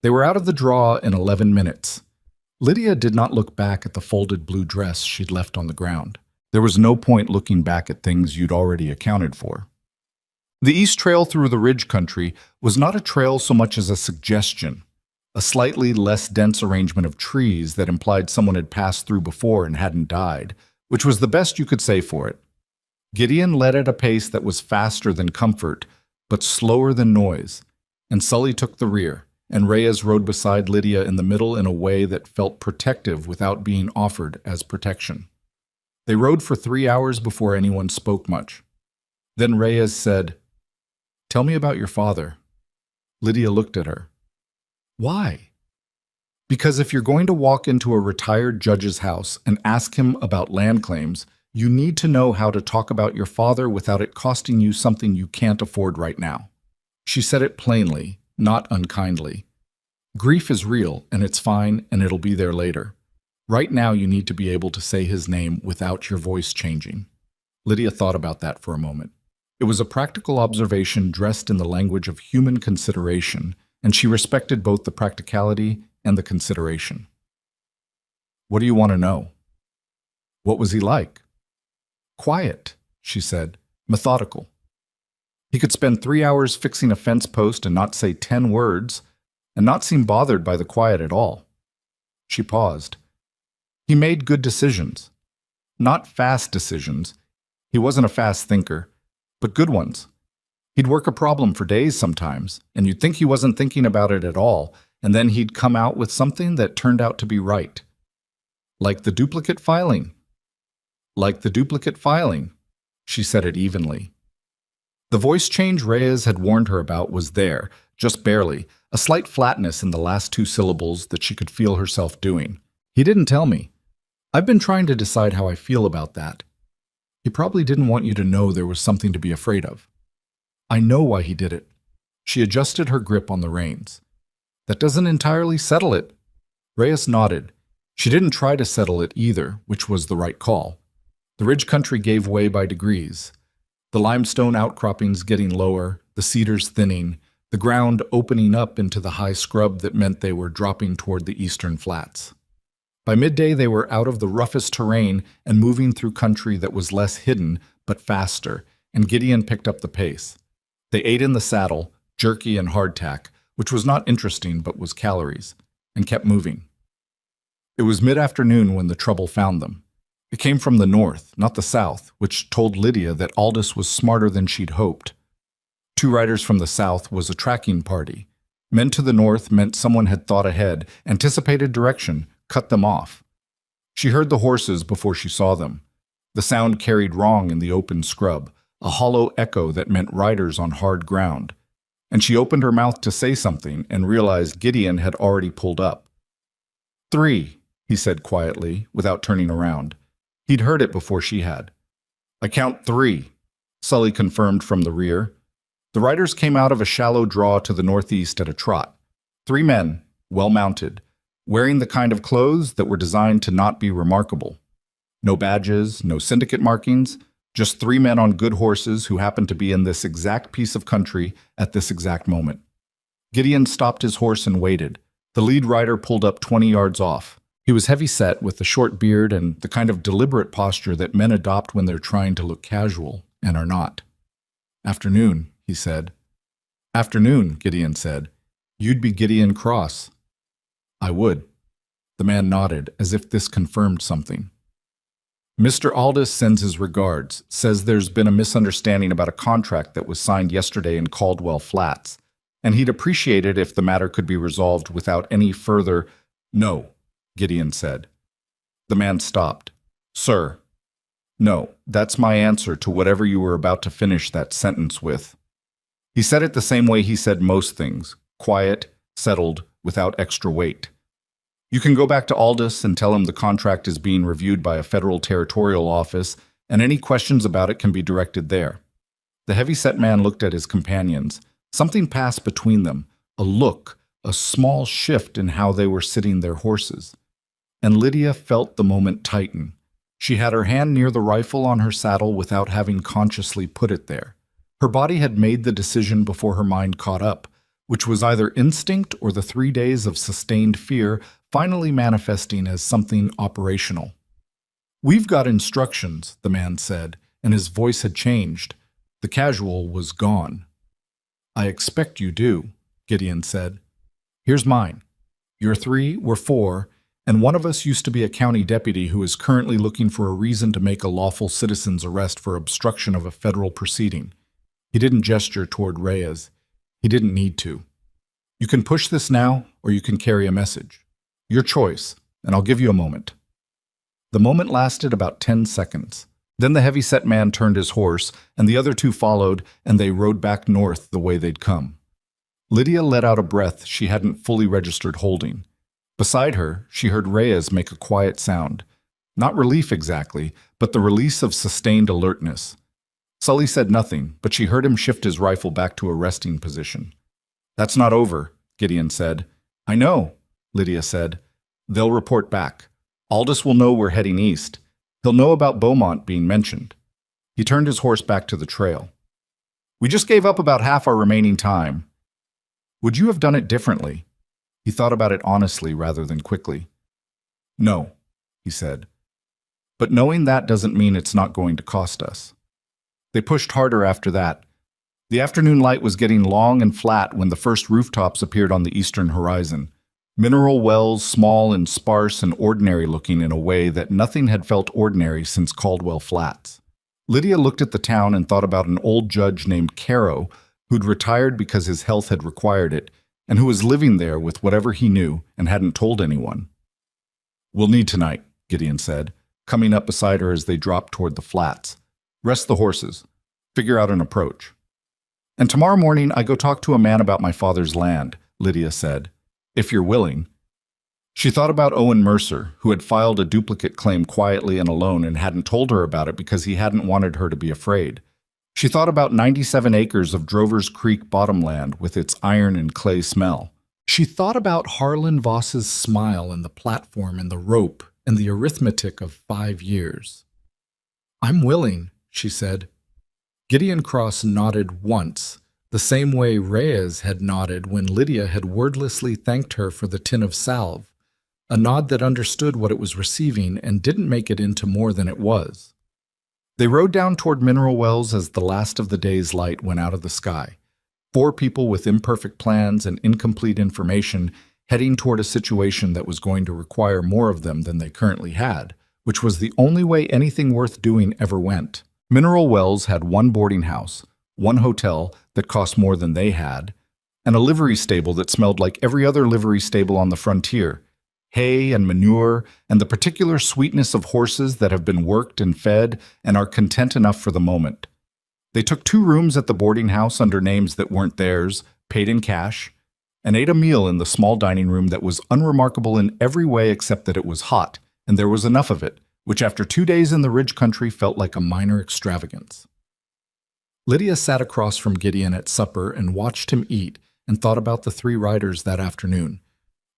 They were out of the draw in 11 minutes. Lydia did not look back at the folded blue dress she'd left on the ground. There was no point looking back at things you'd already accounted for. The east trail through the ridge country was not a trail so much as a suggestion, a slightly less dense arrangement of trees that implied someone had passed through before and hadn't died, which was the best you could say for it. Gideon led at a pace that was faster than comfort, but slower than noise, and Sully took the rear, and Reyes rode beside Lydia in the middle in a way that felt protective without being offered as protection. They rode for 3 hours before anyone spoke much. Then Reyes said, "Tell me about your father." Lydia looked at her. "Why?" "Because if you're going to walk into a retired judge's house and ask him about land claims, You need to know how to talk about your father without it costing you something you can't afford right now. She said it plainly, not unkindly. Grief is real, and it's fine, and it'll be there later. Right now, you need to be able to say his name without your voice changing. Lydia thought about that for a moment. It was a practical observation dressed in the language of human consideration, and she respected both the practicality and the consideration. What do you want to know? What was he like? Quiet, she said, methodical. He could spend 3 hours fixing a fence post and not say 10 words, and not seem bothered by the quiet at all. She paused. He made good decisions. Not fast decisions. He wasn't a fast thinker, but good ones. He'd work a problem for days sometimes, and you'd think he wasn't thinking about it at all, and then he'd come out with something that turned out to be right. Like the duplicate filing. Like the duplicate filing. She said it evenly. The voice change Reyes had warned her about was there, just barely, a slight flatness in the last 2 syllables that she could feel herself doing. He didn't tell me. I've been trying to decide how I feel about that. He probably didn't want you to know there was something to be afraid of. I know why he did it. She adjusted her grip on the reins. That doesn't entirely settle it. Reyes nodded. She didn't try to settle it either, which was the right call. The ridge country gave way by degrees. The limestone outcroppings getting lower, the cedars thinning, the ground opening up into the high scrub that meant they were dropping toward the eastern flats. By midday, they were out of the roughest terrain and moving through country that was less hidden, but faster, and Gideon picked up the pace. They ate in the saddle, jerky and hardtack, which was not interesting but was calories, and kept moving. It was mid-afternoon when the trouble found them. It came from the north, not the south, which told Lydia that Aldous was smarter than she'd hoped. 2 riders from the south was a tracking party. Men to the north meant someone had thought ahead, anticipated direction, cut them off. She heard the horses before she saw them. The sound carried wrong in the open scrub, a hollow echo that meant riders on hard ground. And she opened her mouth to say something and realized Gideon had already pulled up. 3, he said quietly, without turning around. He'd heard it before she had. I count 3, Sully confirmed from the rear. The riders came out of a shallow draw to the northeast at a trot. 3 men, well-mounted, wearing the kind of clothes that were designed to not be remarkable. No badges, no syndicate markings, just 3 men on good horses who happened to be in this exact piece of country at this exact moment. Gideon stopped his horse and waited. The lead rider pulled up 20 yards off. He was heavy-set with a short beard and the kind of deliberate posture that men adopt when they're trying to look casual and are not. Afternoon, he said. Afternoon, Gideon said. You'd be Gideon Cross. I would. The man nodded, as if this confirmed something. Mr. Aldous sends his regards, says there's been a misunderstanding about a contract that was signed yesterday in Caldwell Flats, and he'd appreciate it if the matter could be resolved without any further— No, Gideon said. The man stopped. Sir. No, that's my answer to whatever you were about to finish that sentence with. He said it the same way he said most things, quiet, settled, without extra weight. You can go back to Aldous and tell him the contract is being reviewed by a federal territorial office, and any questions about it can be directed there. The heavy-set man looked at his companions. Something passed between them, a look, a small shift in how they were sitting their horses. And Lydia felt the moment tighten. She had her hand near the rifle on her saddle without having consciously put it there. Her body had made the decision before her mind caught up, which was either instinct or the 3 days of sustained fear finally manifesting as something operational. We've got instructions, the man said, and his voice had changed. The casual was gone. I expect you do, Gideon said. Here's mine. You're 3, we're 4, and one of us used to be a county deputy who is currently looking for a reason to make a lawful citizen's arrest for obstruction of a federal proceeding. He didn't gesture toward Reyes. He didn't need to. You can push this now, or you can carry a message. Your choice, and I'll give you a moment. The moment lasted about 10 seconds. Then the heavy-set man turned his horse, and the other 2 followed, and they rode back north the way they'd come. Lydia let out a breath she hadn't fully registered holding. Beside her, she heard Reyes make a quiet sound. Not relief exactly, but the release of sustained alertness. Sully said nothing, but she heard him shift his rifle back to a resting position. "That's not over," Gideon said. "I know," Lydia said. "They'll report back. Aldous will know we're heading east. He'll know about Beaumont being mentioned." He turned his horse back to the trail. "We just gave up about half our remaining time. Would you have done it differently?" He thought about it honestly rather than quickly. "No," he said. "But knowing that doesn't mean it's not going to cost us." They pushed harder after that. The afternoon light was getting long and flat when the first rooftops appeared on the eastern horizon. Mineral wells, small and sparse and ordinary-looking in a way that nothing had felt ordinary since Caldwell Flats. Lydia looked at the town and thought about an old judge named Caro, who'd retired because his health had required it, and who was living there with whatever he knew and hadn't told anyone. "We'll need tonight," Gideon said, coming up beside her as they dropped toward the flats. "Rest the horses. Figure out an approach." "And tomorrow morning I go talk to a man about my father's land," Lydia said, "if you're willing." She thought about Owen Mercer, who had filed a duplicate claim quietly and alone and hadn't told her about it because he hadn't wanted her to be afraid. She thought about 97 acres of Drover's Creek bottomland with its iron and clay smell. She thought about Harlan Voss's smile and the platform and the rope and the arithmetic of 5 years. "I'm willing," she said. Gideon Cross nodded once, the same way Reyes had nodded when Lydia had wordlessly thanked her for the tin of salve, a nod that understood what it was receiving and didn't make it into more than it was. They rode down toward Mineral Wells as the last of the day's light went out of the sky. 4 people with imperfect plans and incomplete information heading toward a situation that was going to require more of them than they currently had, which was the only way anything worth doing ever went. Mineral Wells had 1 boarding house, 1 hotel that cost more than they had, and a livery stable that smelled like every other livery stable on the frontier. Hay and manure, and the particular sweetness of horses that have been worked and fed and are content enough for the moment. They took 2 rooms at the boarding house under names that weren't theirs, paid in cash, and ate a meal in the small dining room that was unremarkable in every way except that it was hot, and there was enough of it, which after 2 days in the Ridge Country felt like a minor extravagance. Lydia sat across from Gideon at supper and watched him eat and thought about the 3 riders that afternoon.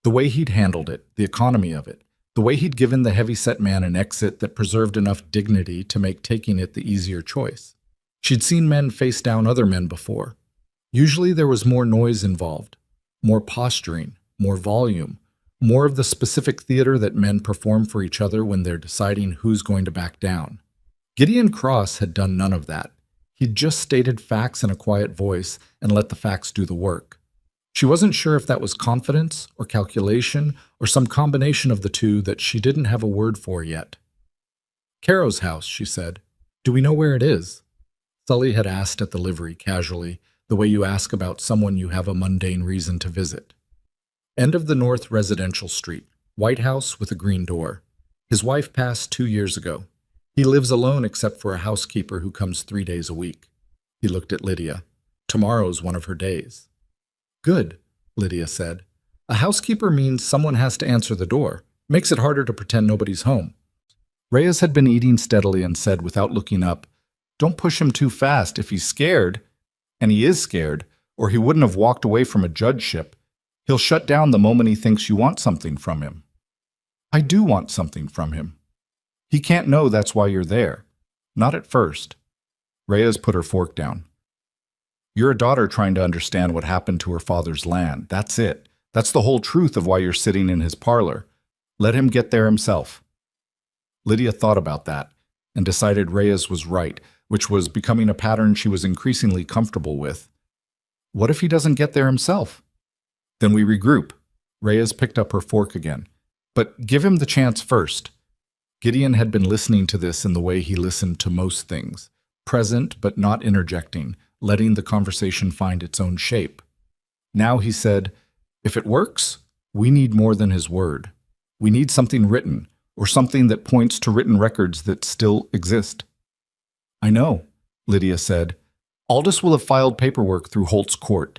The way he'd handled it, the economy of it, the way he'd given the heavy-set man an exit that preserved enough dignity to make taking it the easier choice. She'd seen men face down other men before. Usually there was more noise involved, more posturing, more volume, more of the specific theater that men perform for each other when they're deciding who's going to back down. Gideon Cross had done none of that. He'd just stated facts in a quiet voice and let the facts do the work. She wasn't sure if that was confidence or calculation or some combination of the two that she didn't have a word for yet. "Caro's house," she said. "Do we know where it is?" Sully had asked at the livery casually, the way you ask about someone you have a mundane reason to visit. End of the North Residential Street, white house with a green door. His wife passed 2 years ago. He lives alone except for a housekeeper who comes 3 days a week. He looked at Lydia. Tomorrow's one of her days. "Good," Lydia said. "A housekeeper means someone has to answer the door. Makes it harder to pretend nobody's home." Reyes had been eating steadily and said without looking up, "Don't push him too fast. If he's scared, and he is scared, or he wouldn't have walked away from a judgeship, he'll shut down the moment he thinks you want something from him." "I do want something from him." "He can't know that's why you're there. Not at first." Reyes put her fork down. "You're a daughter trying to understand what happened to her father's land. That's it. That's the whole truth of why you're sitting in his parlor. Let him get there himself." Lydia thought about that and decided Reyes was right, which was becoming a pattern she was increasingly comfortable with. What if he doesn't get there himself? Then we regroup. Reyes picked up her fork again. But give him the chance first. Gideon had been listening to this in the way he listened to most things, present but not interjecting, letting the conversation find its own shape. Now he said, "If it works, we need more than his word. We need something written, or something that points to written records that still exist." "I know," Lydia said. "Aldous will have filed paperwork through Holt's court.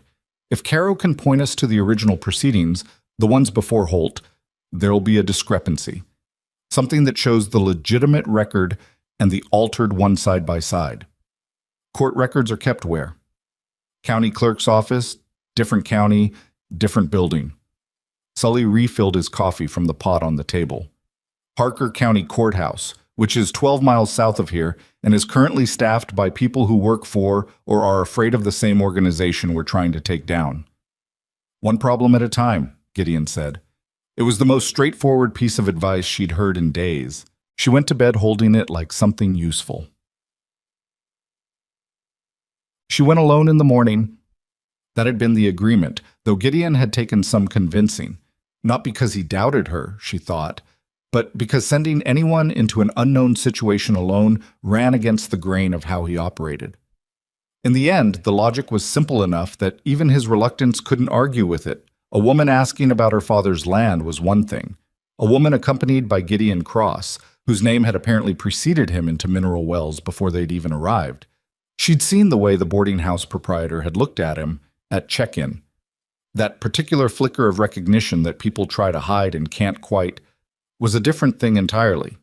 If Caro can point us to the original proceedings, the ones before Holt, there'll be a discrepancy. something that shows the legitimate record and the altered one side by side. Court records are kept where? County clerk's office, different county, different building. Sully refilled his coffee from the pot on the table. Parker County Courthouse, which is 12 miles south of here and is currently staffed by people who work for or are afraid of the same organization we're trying to take down. One problem at a time, Gideon said. It was the most straightforward piece of advice she'd heard in days. She went to bed holding it like something useful. She went alone in the morning. That had been the agreement, though Gideon had taken some convincing. Not because he doubted her, she thought, but because sending anyone into an unknown situation alone ran against the grain of how he operated. In the end, the logic was simple enough that even his reluctance couldn't argue with it. A woman asking about her father's land was one thing. A woman accompanied by Gideon Cross, whose name had apparently preceded him into Mineral Wells before they'd even arrived. She'd seen the way the boarding house proprietor had looked at him at check-in. That particular flicker of recognition that people try to hide and can't quite was a different thing entirely.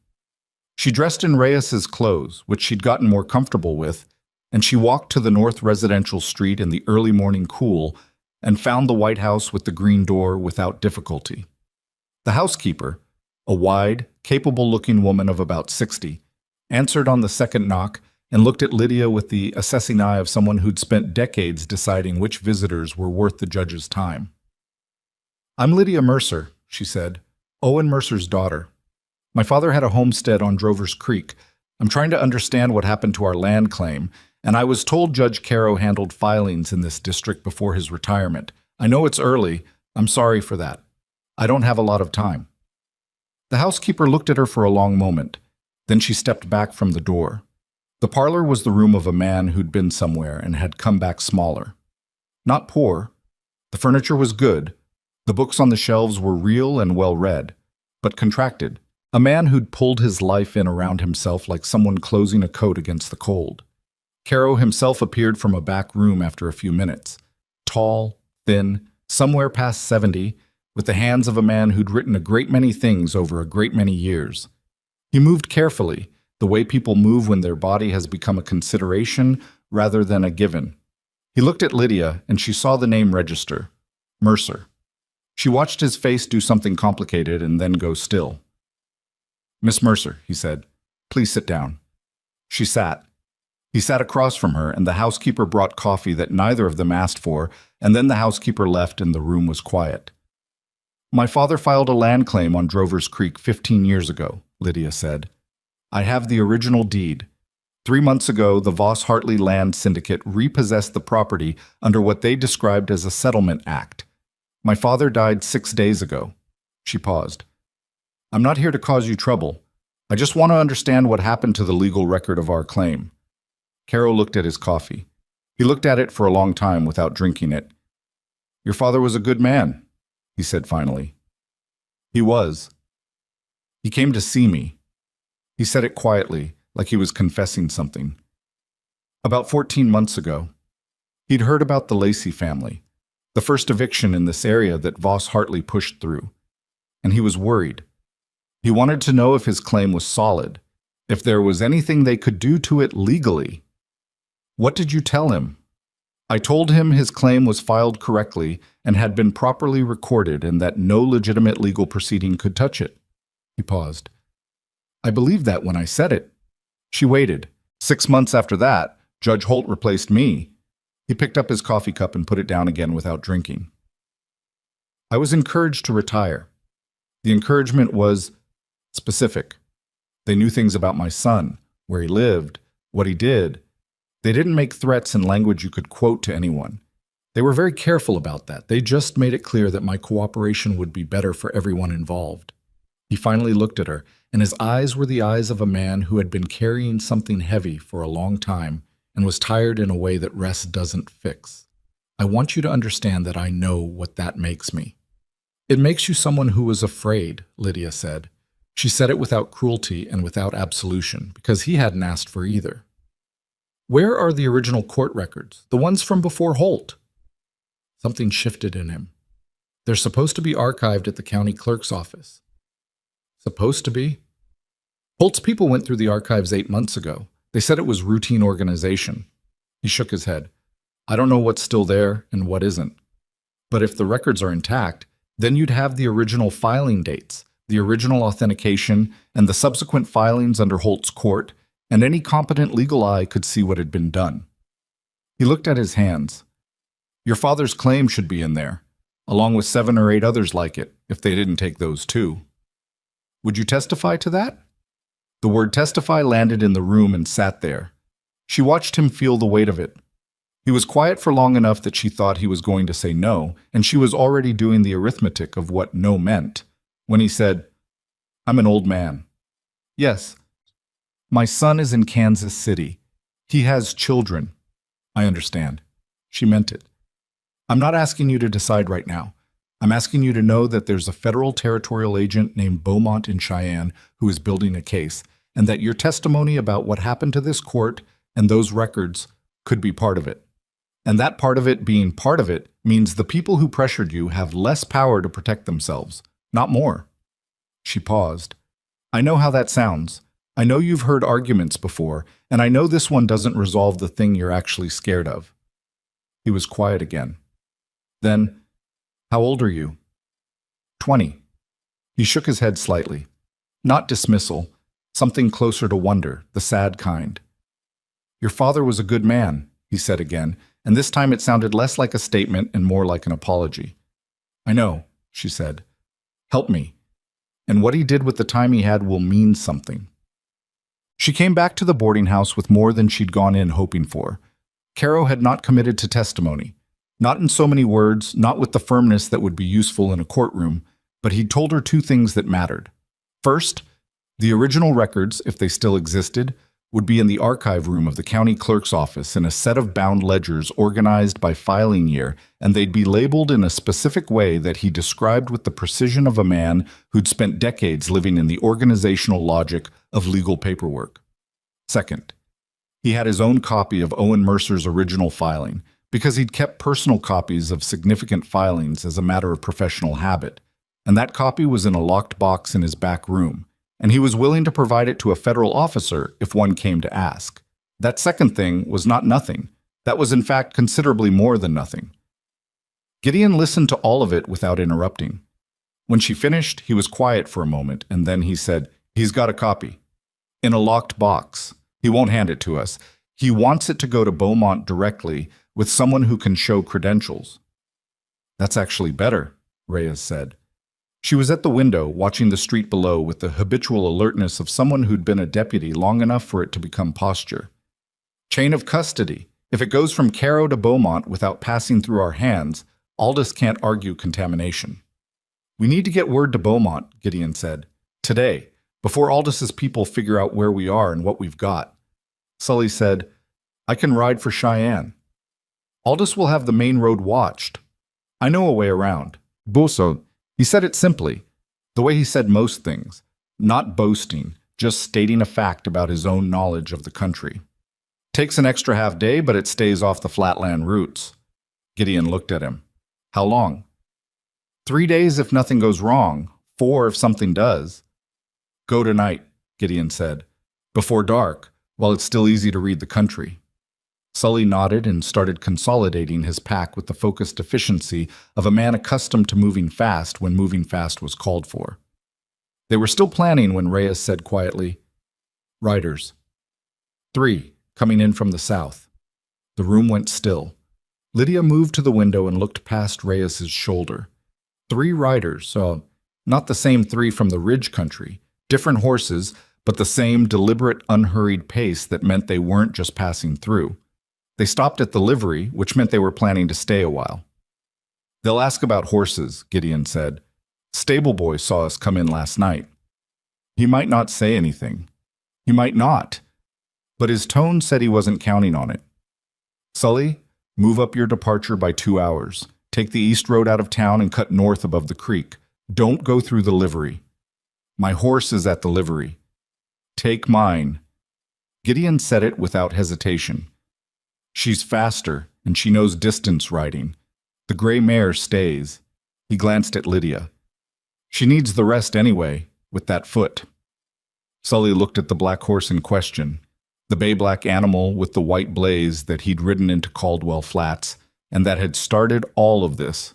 She dressed in Reyes's clothes, which she'd gotten more comfortable with, and she walked to the north residential street in the early morning cool and found the White House with the green door without difficulty. The housekeeper, a wide, capable-looking woman of about 60, answered on the second knock and looked at Lydia with the assessing eye of someone who'd spent decades deciding which visitors were worth the judge's time. "I'm Lydia Mercer," she said, "Owen Mercer's daughter. My father had a homestead on Drover's Creek. I'm trying to understand what happened to our land claim, and I was told Judge Caro handled filings in this district before his retirement. I know it's early. I'm sorry for that. I don't have a lot of time." The housekeeper looked at her for a long moment. Then she stepped back from the door. The parlor was the room of a man who'd been somewhere and had come back smaller. Not poor. The furniture was good. The books on the shelves were real and well read, but contracted. A man who'd pulled his life in around himself like someone closing a coat against the cold. Caro himself appeared from a back room after a few minutes. Tall, thin, somewhere past 70, with the hands of a man who'd written a great many things over a great many years. He moved carefully, the way people move when their body has become a consideration rather than a given. He looked at Lydia, and she saw the name register, Mercer. She watched his face do something complicated and then go still. "Miss Mercer," he said, "please sit down." She sat. He sat across from her, and the housekeeper brought coffee that neither of them asked for, and then the housekeeper left and the room was quiet. "My father filed a land claim on Drover's Creek 15 years ago," Lydia said. "I have the original deed. 3 months ago, the Voss Hartley Land Syndicate repossessed the property under what they described as a settlement act. My father died 6 days ago." She paused. "I'm not here to cause you trouble. I just want to understand what happened to the legal record of our claim." Caro looked at his coffee. He looked at it for a long time without drinking it. "Your father was a good man," he said finally. "He was. He came to see me." He said it quietly, like he was confessing something. "About 14 months ago. He'd heard about the Lacey family, the first eviction in this area that Voss Hartley pushed through, and he was worried. He wanted to know if his claim was solid, if there was anything they could do to it legally." "What did you tell him?" "I told him his claim was filed correctly and had been properly recorded and that no legitimate legal proceeding could touch it." He paused. "I believed that when I said it." She waited. 6 months after that, Judge Holt replaced me. He picked up his coffee cup and put it down again without drinking. "I was encouraged to retire. The encouragement was specific. They knew things about my son, where he lived, what he did. They didn't make threats in language you could quote to anyone. They were very careful about that. They just made it clear that my cooperation would be better for everyone involved." He finally looked at her, and his eyes were the eyes of a man who had been carrying something heavy for a long time and was tired in a way that rest doesn't fix. "I want you to understand that I know what that makes me." "It makes you someone who was afraid," Lydia said. She said it without cruelty and without absolution, because he hadn't asked for either. "Where are the original court records, the ones from before Holt?" Something shifted in him. "They're supposed to be archived at the county clerk's office." "Supposed to be?" Holt's people went through the archives 8 months ago. They said it was routine organization. He shook his head. I don't know what's still there and what isn't. But if the records are intact, then you'd have the original filing dates, the original authentication, and the subsequent filings under Holt's court, and any competent legal eye could see what had been done. He looked at his hands. Your father's claim should be in there, along with 7 or 8 others like it, if they didn't take those too. Would you testify to that? The word testify landed in the room and sat there. She watched him feel the weight of it. He was quiet for long enough that she thought he was going to say no, and she was already doing the arithmetic of what no meant, when he said, I'm an old man. Yes. My son is in Kansas City. He has children. I understand. She meant it. I'm not asking you to decide right now. I'm asking you to know that there's a federal territorial agent named Beaumont in Cheyenne who is building a case, and that your testimony about what happened to this court and those records could be part of it. And that part of it being part of it means the people who pressured you have less power to protect themselves, not more. She paused. I know how that sounds. I know you've heard arguments before, and I know this one doesn't resolve the thing you're actually scared of. He was quiet again. Then, how old are you? 20. He shook his head slightly. Not dismissal, something closer to wonder, the sad kind. Your father was a good man, he said again, and this time it sounded less like a statement and more like an apology. I know, she said. Help me. And what he did with the time he had will mean something. She came back to the boarding house with more than she'd gone in hoping for. Caro had not committed to testimony. Not in so many words, not with the firmness that would be useful in a courtroom, but he'd told her 2 things that mattered. First, the original records, if they still existed, would be in the archive room of the county clerk's office in a set of bound ledgers organized by filing year, and they'd be labeled in a specific way that he described with the precision of a man who'd spent decades living in the organizational logic of legal paperwork. Second, he had his own copy of Owen Mercer's original filing, because he'd kept personal copies of significant filings as a matter of professional habit, and that copy was in a locked box in his back room, and he was willing to provide it to a federal officer if one came to ask. That second thing was not nothing. That was in fact considerably more than nothing. Gideon listened to all of it without interrupting. When she finished, he was quiet for a moment, and then he said, He's got a copy. In a locked box. He won't hand it to us. He wants it to go to Beaumont directly, with someone who can show credentials. That's actually better, Reyes said. She was at the window, watching the street below with the habitual alertness of someone who'd been a deputy long enough for it to become posture. Chain of custody. If it goes from Caro to Beaumont without passing through our hands, Aldous can't argue contamination. We need to get word to Beaumont, Gideon said. Today, before Aldous' people figure out where we are and what we've got. Sully said, I can ride for Cheyenne. Aldous will have the main road watched. I know a way around. Boso, he said it simply, the way he said most things, not boasting, just stating a fact about his own knowledge of the country. Takes an extra half day, but it stays off the flatland routes. Gideon looked at him. How long? 3 days if nothing goes wrong, 4 if something does. Go tonight, Gideon said. Before dark, while it's still easy to read the country. Sully nodded and started consolidating his pack with the focused efficiency of a man accustomed to moving fast when moving fast was called for. They were still planning when Reyes said quietly, Riders. 3, coming in from the south. The room went still. Lydia moved to the window and looked past Reyes's shoulder. 3 riders, so not the same 3 from the ridge country, different horses, but the same deliberate, unhurried pace that meant they weren't just passing through. They stopped at the livery, which meant they were planning to stay a while. They'll ask about horses, Gideon said. Stable boy saw us come in last night. He might not say anything. He might not. But his tone said he wasn't counting on it. Sully, move up your departure by 2 hours. Take the east road out of town and cut north above the creek. Don't go through the livery. My horse is at the livery. Take mine. Gideon said it without hesitation. She's faster, and she knows distance riding. The gray mare stays. He glanced at Lydia. She needs the rest anyway, with that foot. Sully looked at the black horse in question, the bay-black animal with the white blaze that he'd ridden into Caldwell Flats and that had started all of this,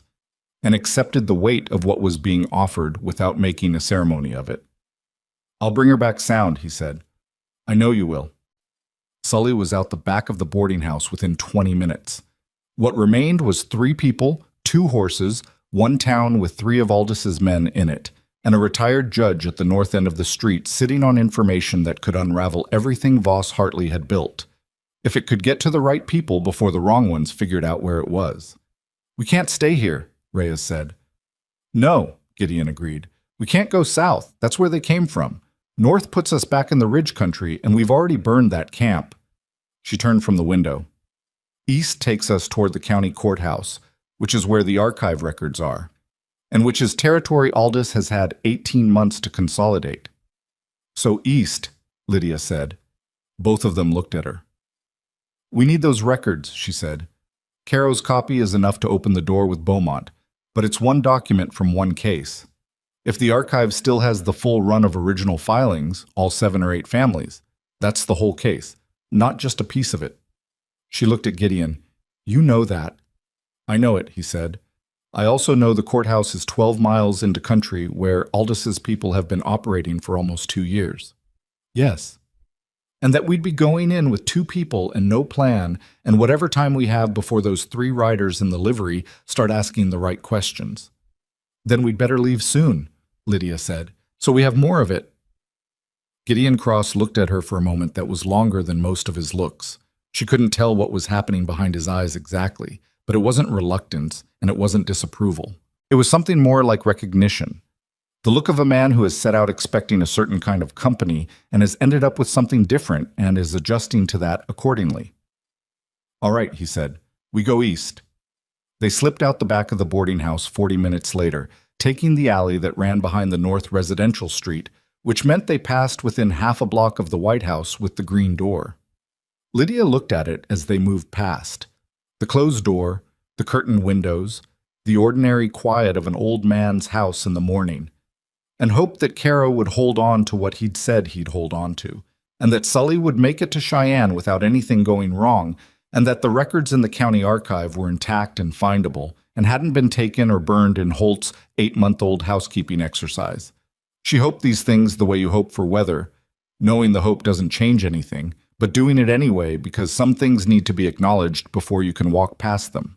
and accepted the weight of what was being offered without making a ceremony of it. "I'll bring her back sound," he said. "I know you will." Sully was out the back of the boarding house within 20 minutes. What remained was 3 people, 2 horses, 1 town with 3 of Aldis's men in it, and a retired judge at the north end of the street sitting on information that could unravel everything Voss Hartley had built, if it could get to the right people before the wrong ones figured out where it was. "We can't stay here," Reyes said. "No," Gideon agreed. "We can't go south. That's where they came from. North puts us back in the ridge country, and we've already burned that camp." She turned from the window. "East takes us toward the county courthouse, which is where the archive records are, and which is territory Aldis has had 18 months to consolidate." "So east," Lydia said. Both of them looked at her. "We need those records," she said. "Caro's copy is enough to open the door with Beaumont, but it's one document from one case. If the archive still has the full run of original filings, all 7 or 8 families, that's the whole case, not just a piece of it." She looked at Gideon. "You know that." "I know it," he said. "I also know the courthouse is 12 miles into country where Aldis's people have been operating for almost 2 years." "Yes." "And that we'd be going in with 2 people and no plan, and whatever time we have before those 3 riders in the livery start asking the right questions." "Then we'd better leave soon," Lydia said, "so we have more of it." Gideon Cross looked at her for a moment that was longer than most of his looks. She couldn't tell what was happening behind his eyes exactly, but it wasn't reluctance, and it wasn't disapproval. It was something more like recognition. The look of a man who has set out expecting a certain kind of company and has ended up with something different and is adjusting to that accordingly. "All right," he said. "We go east." They slipped out the back of the boarding house 40 minutes later, taking the alley that ran behind the north residential street, which meant they passed within half a block of the White House with the green door. Lydia looked at it as they moved past. The closed door, the curtained windows, the ordinary quiet of an old man's house in the morning, and hoped that Caro would hold on to what he'd said he'd hold on to, and that Sully would make it to Cheyenne without anything going wrong, and that the records in the county archive were intact and findable, and hadn't been taken or burned in Holt's 8-month-old housekeeping exercise. She hoped these things the way you hope for weather, knowing the hope doesn't change anything, but doing it anyway because some things need to be acknowledged before you can walk past them.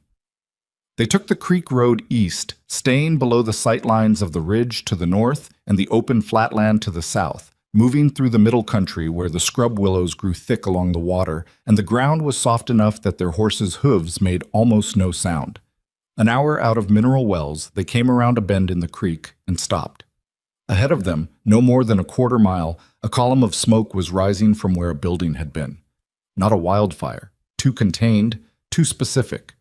They took the creek road east, staying below the sight lines of the ridge to the north and the open flatland to the south, moving through the middle country where the scrub willows grew thick along the water and the ground was soft enough that their horses' hooves made almost no sound. An hour out of Mineral Wells, they came around a bend in the creek and stopped. Ahead of them, no more than a quarter mile, a column of smoke was rising from where a building had been. Not a wildfire, too contained, too specific.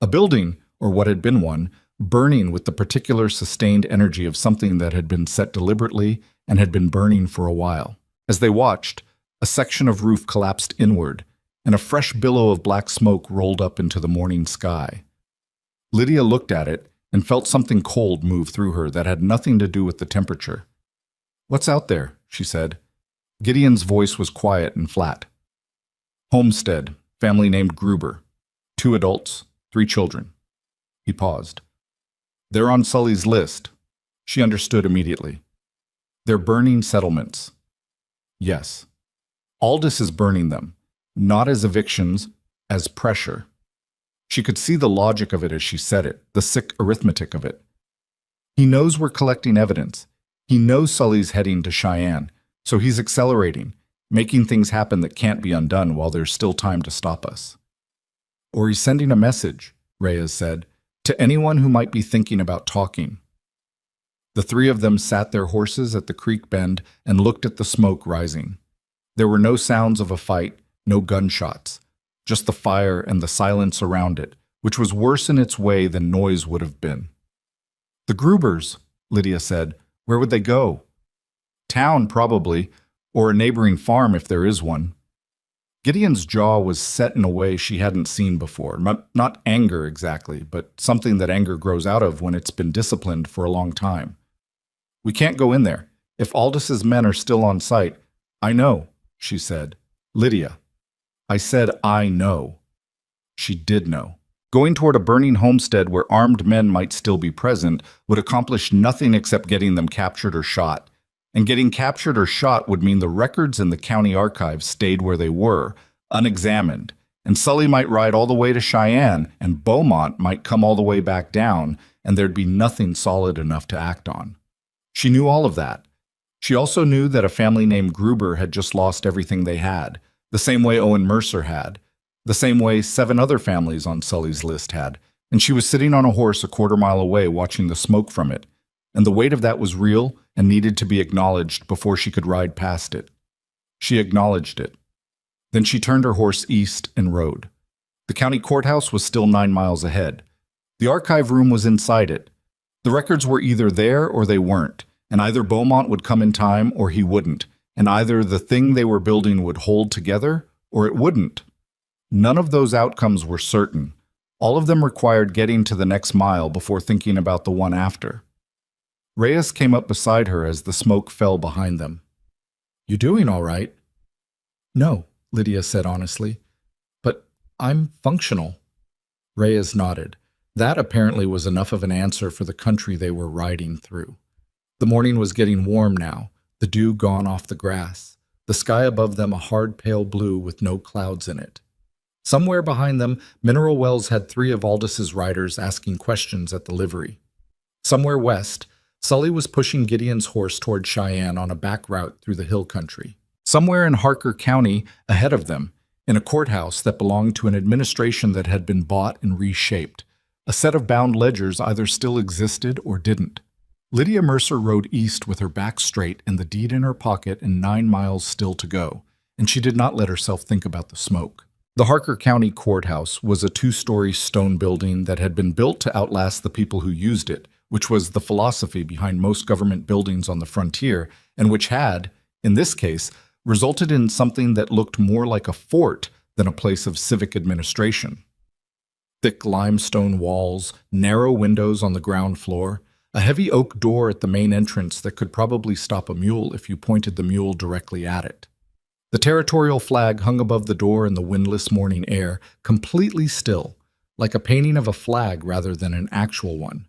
A building, or what had been one, burning with the particular sustained energy of something that had been set deliberately and had been burning for a while. As they watched, a section of roof collapsed inward, and a fresh billow of black smoke rolled up into the morning sky. Lydia looked at it and felt something cold move through her that had nothing to do with the temperature. "What's out there?" she said. Gideon's voice was quiet and flat. "Homestead, family named Gruber. 2 adults, 3 children." He paused. "They're on Sully's list." She understood immediately. "They're burning settlements." "Yes. Aldis is burning them, not as evictions, as pressure." She could see the logic of it as she said it, the sick arithmetic of it. "He knows we're collecting evidence. He knows Sully's heading to Cheyenne, so he's accelerating, making things happen that can't be undone while there's still time to stop us." "Or he's sending a message," Reyes said, "to anyone who might be thinking about talking." The 3 of them sat their horses at the creek bend and looked at the smoke rising. There were no sounds of a fight, no gunshots. Just the fire and the silence around it, which was worse in its way than noise would have been. "The Grubers," Lydia said. "Where would they go?" "Town, probably, or a neighboring farm if there is one." Gideon's jaw was set in a way she hadn't seen before. Not anger exactly, but something that anger grows out of when it's been disciplined for a long time. "We can't go in there. If Aldis's men are still on site, I know, she said. Lydia. I said I know. She did know. Going toward a burning homestead where armed men might still be present would accomplish nothing except getting them captured or shot. And getting captured or shot would mean the records in the county archives stayed where they were, unexamined, and Sully might ride all the way to Cheyenne, and Beaumont might come all the way back down, and there'd be nothing solid enough to act on. She knew all of that. She also knew that a family named Gruber had just lost everything they had, the same way Owen Mercer had, the same way 7 other families on Sully's list had, and she was sitting on a horse a quarter-mile away watching the smoke from it, and the weight of that was real and needed to be acknowledged before she could ride past it. She acknowledged it. Then she turned her horse east and rode. The county courthouse was still 9 miles ahead. The archive room was inside it. The records were either there or they weren't, and either Beaumont would come in time or he wouldn't, and either the thing they were building would hold together or it wouldn't. None of those outcomes were certain. All of them required getting to the next mile before thinking about the one after. Reyes came up beside her as the smoke fell behind them. "You doing all right?" "No," Lydia said honestly, "but I'm functional." Reyes nodded. That apparently was enough of an answer for the country they were riding through. The morning was getting warm now, the dew gone off the grass, the sky above them a hard pale blue with no clouds in it. Somewhere behind them, Mineral Wells had 3 of Aldous' riders asking questions at the livery. Somewhere west, Sully was pushing Gideon's horse toward Cheyenne on a back route through the hill country. Somewhere in Harker County, ahead of them, in a courthouse that belonged to an administration that had been bought and reshaped, a set of bound ledgers either still existed or didn't. Lydia Mercer rode east with her back straight and the deed in her pocket and 9 miles still to go, and she did not let herself think about the smoke. The Harker County Courthouse was a 2-story stone building that had been built to outlast the people who used it, which was the philosophy behind most government buildings on the frontier, and which had, in this case, resulted in something that looked more like a fort than a place of civic administration. Thick limestone walls, narrow windows on the ground floor, a heavy oak door at the main entrance that could probably stop a mule if you pointed the mule directly at it. The territorial flag hung above the door in the windless morning air, completely still, like a painting of a flag rather than an actual one.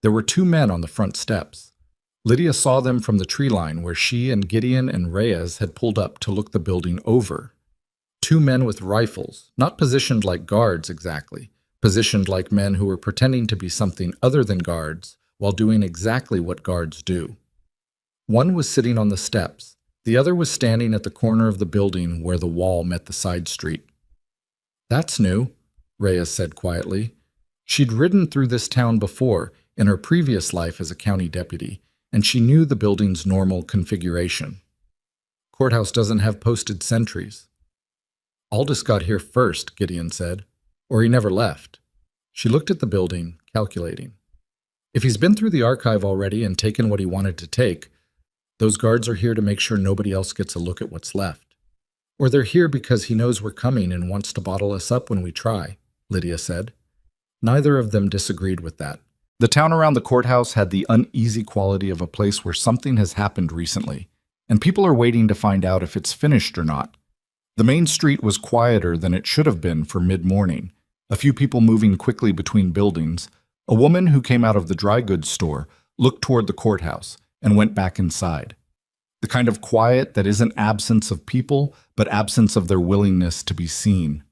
There were 2 men on the front steps. Lydia saw them from the tree line where she and Gideon and Reyes had pulled up to look the building over. 2 men with rifles, not positioned like guards exactly, positioned like men who were pretending to be something other than guards while doing exactly what guards do. One was sitting on the steps. The other was standing at the corner of the building where the wall met the side street. "That's new," Reyes said quietly. She'd ridden through this town before, in her previous life as a county deputy, and she knew the building's normal configuration. "Courthouse doesn't have posted sentries." "Aldous got here first," Gideon said, "or he never left." She looked at the building, calculating. If he's been through the archive already and taken what he wanted to take, those guards are here to make sure nobody else gets a look at what's left. Or they're here because he knows we're coming and wants to bottle us up when we try, Lydia said. Neither of them disagreed with that. The town around the courthouse had the uneasy quality of a place where something has happened recently, and people are waiting to find out if it's finished or not. The main street was quieter than it should have been for mid-morning, a few people moving quickly between buildings. A woman who came out of the dry goods store looked toward the courthouse and went back inside. The kind of quiet that isn't absence of people, but absence of their willingness to be seen.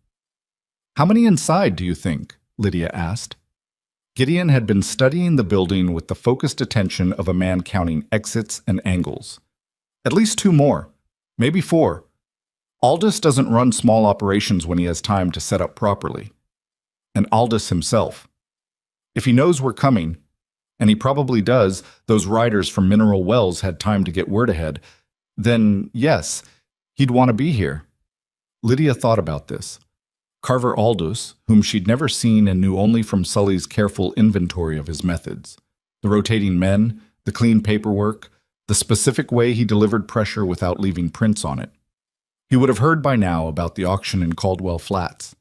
"How many inside, do you think?" Lydia asked. Gideon had been studying the building with the focused attention of a man counting exits and angles. "At least 2 more, maybe 4. Aldous doesn't run small operations when he has time to set up properly. And Aldous himself. If he knows we're coming, and he probably does, those riders from Mineral Wells had time to get word ahead, then yes, he'd want to be here." Lydia thought about this. Carver Aldous, whom she'd never seen and knew only from Sully's careful inventory of his methods. The rotating men, the clean paperwork, the specific way he delivered pressure without leaving prints on it. He would have heard by now about the auction in Caldwell Flats.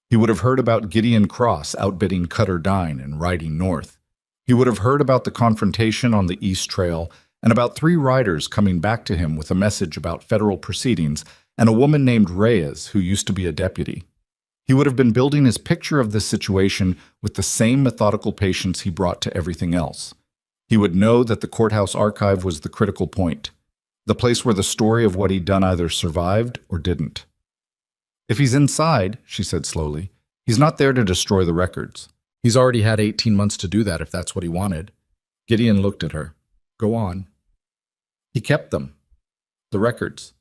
He would have heard about Gideon Cross outbidding Cutter Dine and riding north. He would have heard about the confrontation on the East Trail and about 3 riders coming back to him with a message about federal proceedings and a woman named Reyes who used to be a deputy. He would have been building his picture of this situation with the same methodical patience he brought to everything else. He would know that the courthouse archive was the critical point, the place where the story of what he'd done either survived or didn't. If he's inside, she said slowly, he's not there to destroy the records. He's already had 18 months to do that if that's what he wanted. Gideon looked at her. Go on. He kept them. The records.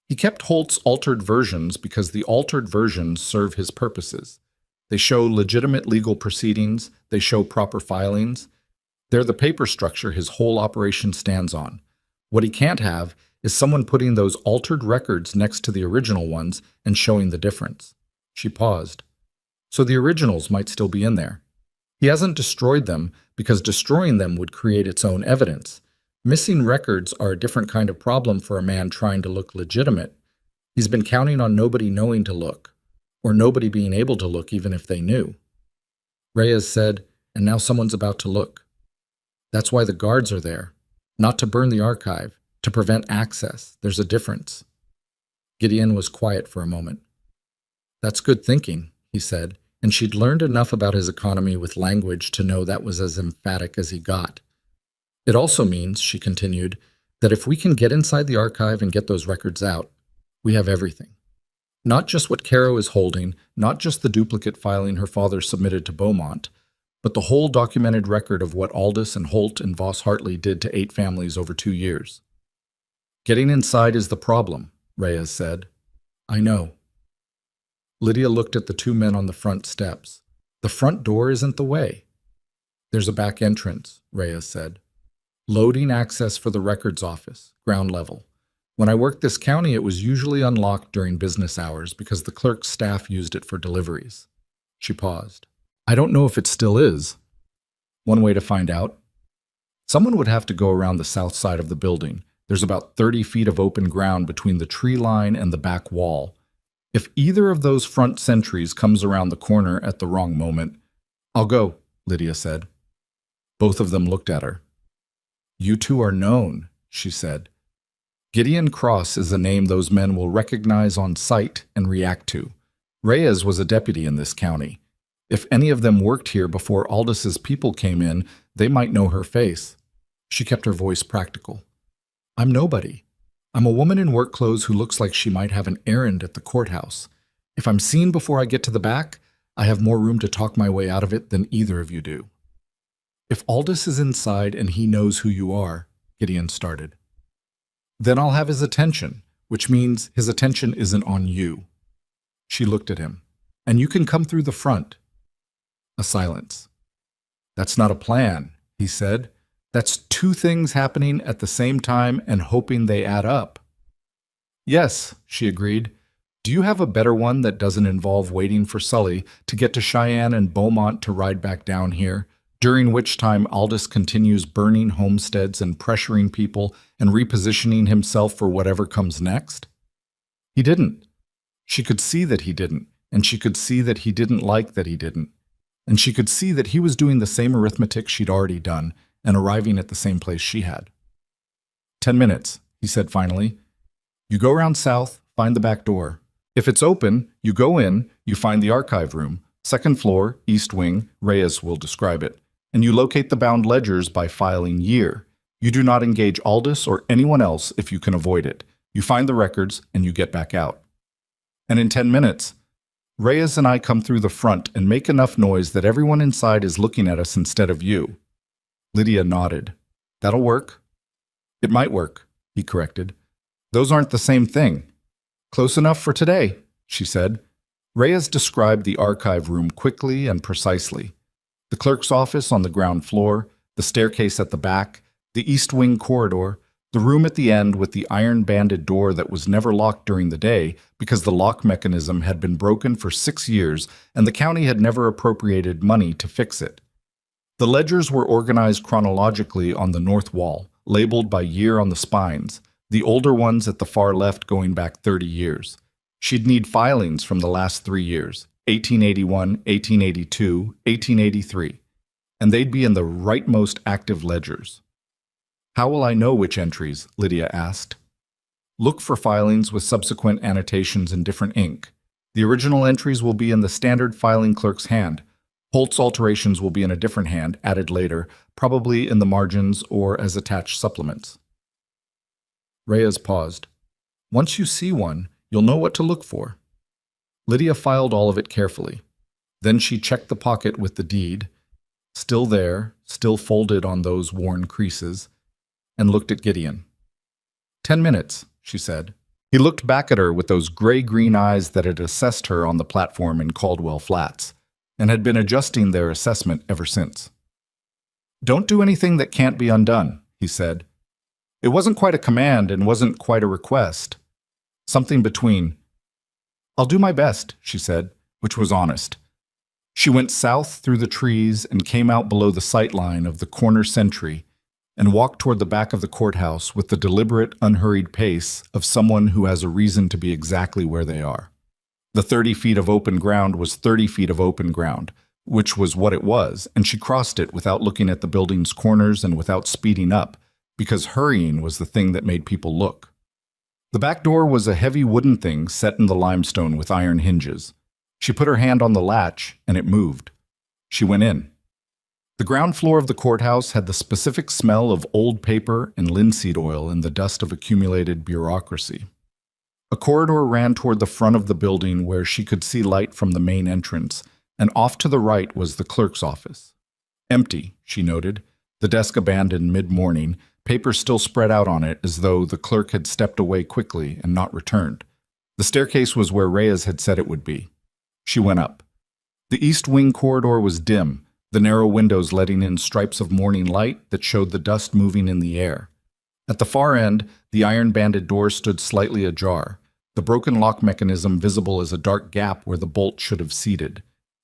He kept Holt's altered versions because the altered versions serve his purposes. They show legitimate legal proceedings. They show proper filings. They're the paper structure his whole operation stands on. What he can't have is someone putting those altered records next to the original ones and showing the difference. She paused. So the originals might still be in there. He hasn't destroyed them because destroying them would create its own evidence. Missing records are a different kind of problem for a man trying to look legitimate. He's been counting on nobody knowing to look, or nobody being able to look even if they knew. Reyes said, and now someone's about to look. That's why the guards are there, not to burn the archive, to prevent access. There's a difference. Gideon was quiet for a moment. That's good thinking, he said, and she'd learned enough about his economy with language to know that was as emphatic as he got. It also means, she continued, that if we can get inside the archive and get those records out, we have everything. Not just what Caro is holding, not just the duplicate filing her father submitted to Beaumont, but the whole documented record of what Aldous and Holt and Voss Hartley did to 8 families over 2 years. Getting inside is the problem, Reyes said. I know. Lydia looked at the 2 men on the front steps. The front door isn't the way. There's a back entrance, Reyes said. Loading access for the records office, ground level. When I worked this county, it was usually unlocked during business hours because the clerk's staff used it for deliveries. She paused. I don't know if it still is. One way to find out? Someone would have to go around the south side of the building. There's about 30 feet of open ground between the tree line and the back wall. If either of those front sentries comes around the corner at the wrong moment, I'll go, Lydia said. Both of them looked at her. You 2 are known, she said. Gideon Cross is a name those men will recognize on sight and react to. Reyes was a deputy in this county. If any of them worked here before Aldis's people came in, they might know her face. She kept her voice practical. I'm nobody. I'm a woman in work clothes who looks like she might have an errand at the courthouse. If I'm seen before I get to the back, I have more room to talk my way out of it than either of you do. If Aldous is inside and he knows who you are, Gideon started, then I'll have his attention, which means his attention isn't on you. She looked at him. And you can come through the front. A silence. That's not a plan, he said. That's 2 things happening at the same time and hoping they add up. Yes, she agreed. Do you have a better one that doesn't involve waiting for Sully to get to Cheyenne and Beaumont to ride back down here, during which time Aldous continues burning homesteads and pressuring people and repositioning himself for whatever comes next? He didn't. She could see that he didn't, and she could see that he didn't like that he didn't. And she could see that he was doing the same arithmetic she'd already done and arriving at the same place she had. 10 minutes, he said finally. You go around south, find the back door. If it's open, you go in, you find the archive room, 2nd floor, east wing, Reyes will describe it, and you locate the bound ledgers by filing year. You do not engage Aldous or anyone else if you can avoid it. You find the records and you get back out. And in 10 minutes, Reyes and I come through the front and make enough noise that everyone inside is looking at us instead of you. Lydia nodded. That'll work. It might work, he corrected. Those aren't the same thing. Close enough for today, she said. Reyes described the archive room quickly and precisely. The clerk's office on the ground floor, the staircase at the back, the east wing corridor, the room at the end with the iron-banded door that was never locked during the day because the lock mechanism had been broken for 6 years and the county had never appropriated money to fix it. The ledgers were organized chronologically on the north wall, labeled by year on the spines, the older ones at the far left going back 30 years. She'd need filings from the last 3 years, 1881, 1882, 1883, and they'd be in the rightmost active ledgers. How will I know which entries? Lydia asked. Look for filings with subsequent annotations in different ink. The original entries will be in the standard filing clerk's hand. Holt's alterations will be in a different hand, added later, probably in the margins or as attached supplements. Reyes paused. Once you see one, you'll know what to look for. Lydia filed all of it carefully. Then she checked the pocket with the deed, still there, still folded on those worn creases, and looked at Gideon. 10 minutes, she said. He looked back at her with those gray-green eyes that had assessed her on the platform in Caldwell Flats, and had been adjusting their assessment ever since. Don't do anything that can't be undone, he said. It wasn't quite a command and wasn't quite a request. Something between. I'll do my best, she said, which was honest. She went south through the trees and came out below the sight line of the corner sentry and walked toward the back of the courthouse with the deliberate, unhurried pace of someone who has a reason to be exactly where they are. The 30 feet of open ground was 30 feet of open ground, which was what it was, and she crossed it without looking at the building's corners and without speeding up, because hurrying was the thing that made people look. The back door was a heavy wooden thing set in the limestone with iron hinges. She put her hand on the latch, and it moved. She went in. The ground floor of the courthouse had the specific smell of old paper and linseed oil and the dust of accumulated bureaucracy. A corridor ran toward the front of the building where she could see light from the main entrance, and off to the right was the clerk's office. Empty, she noted, the desk abandoned mid-morning, paper still spread out on it as though the clerk had stepped away quickly and not returned. The staircase was where Reyes had said it would be. She went up. The east wing corridor was dim, the narrow windows letting in stripes of morning light that showed the dust moving in the air. At the far end, the iron-banded door stood slightly ajar, the broken lock mechanism visible as a dark gap where the bolt should have seated.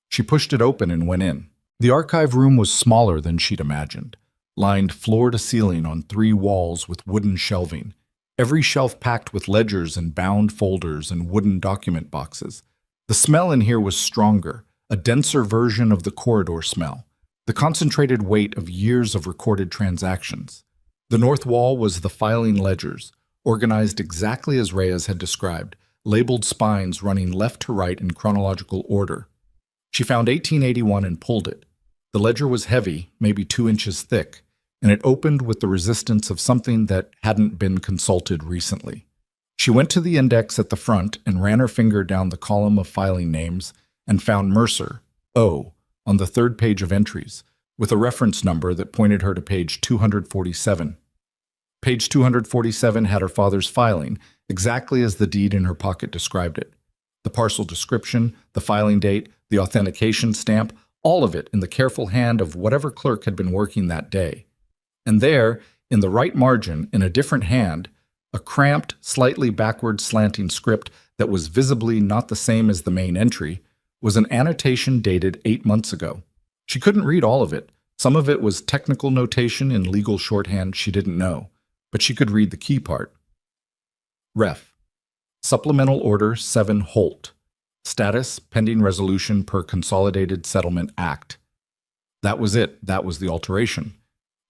She pushed it open and went in. The archive room was smaller than she'd imagined, lined floor to ceiling on 3 walls with wooden shelving, every shelf packed with ledgers and bound folders and wooden document boxes. The smell in here was stronger, a denser version of the corridor smell, the concentrated weight of years of recorded transactions. The north wall was the filing ledgers, organized exactly as Reyes had described, labeled spines running left to right in chronological order. She found 1881 and pulled it. The ledger was heavy, maybe 2 inches thick, and it opened with the resistance of something that hadn't been consulted recently. She went to the index at the front and ran her finger down the column of filing names and found Mercer, O, on the 3rd page of entries, with a reference number that pointed her to page 247. Page 247 had her father's filing, exactly as the deed in her pocket described it. The parcel description, the filing date, the authentication stamp, all of it in the careful hand of whatever clerk had been working that day. And there, in the right margin, in a different hand, a cramped, slightly backward slanting script that was visibly not the same as the main entry, was an annotation dated 8 months ago. She couldn't read all of it. Some of it was technical notation in legal shorthand she didn't know, but she could read the key part. Ref. Supplemental Order 7 Holt. Status pending resolution per Consolidated Settlement Act. That was it. That was the alteration.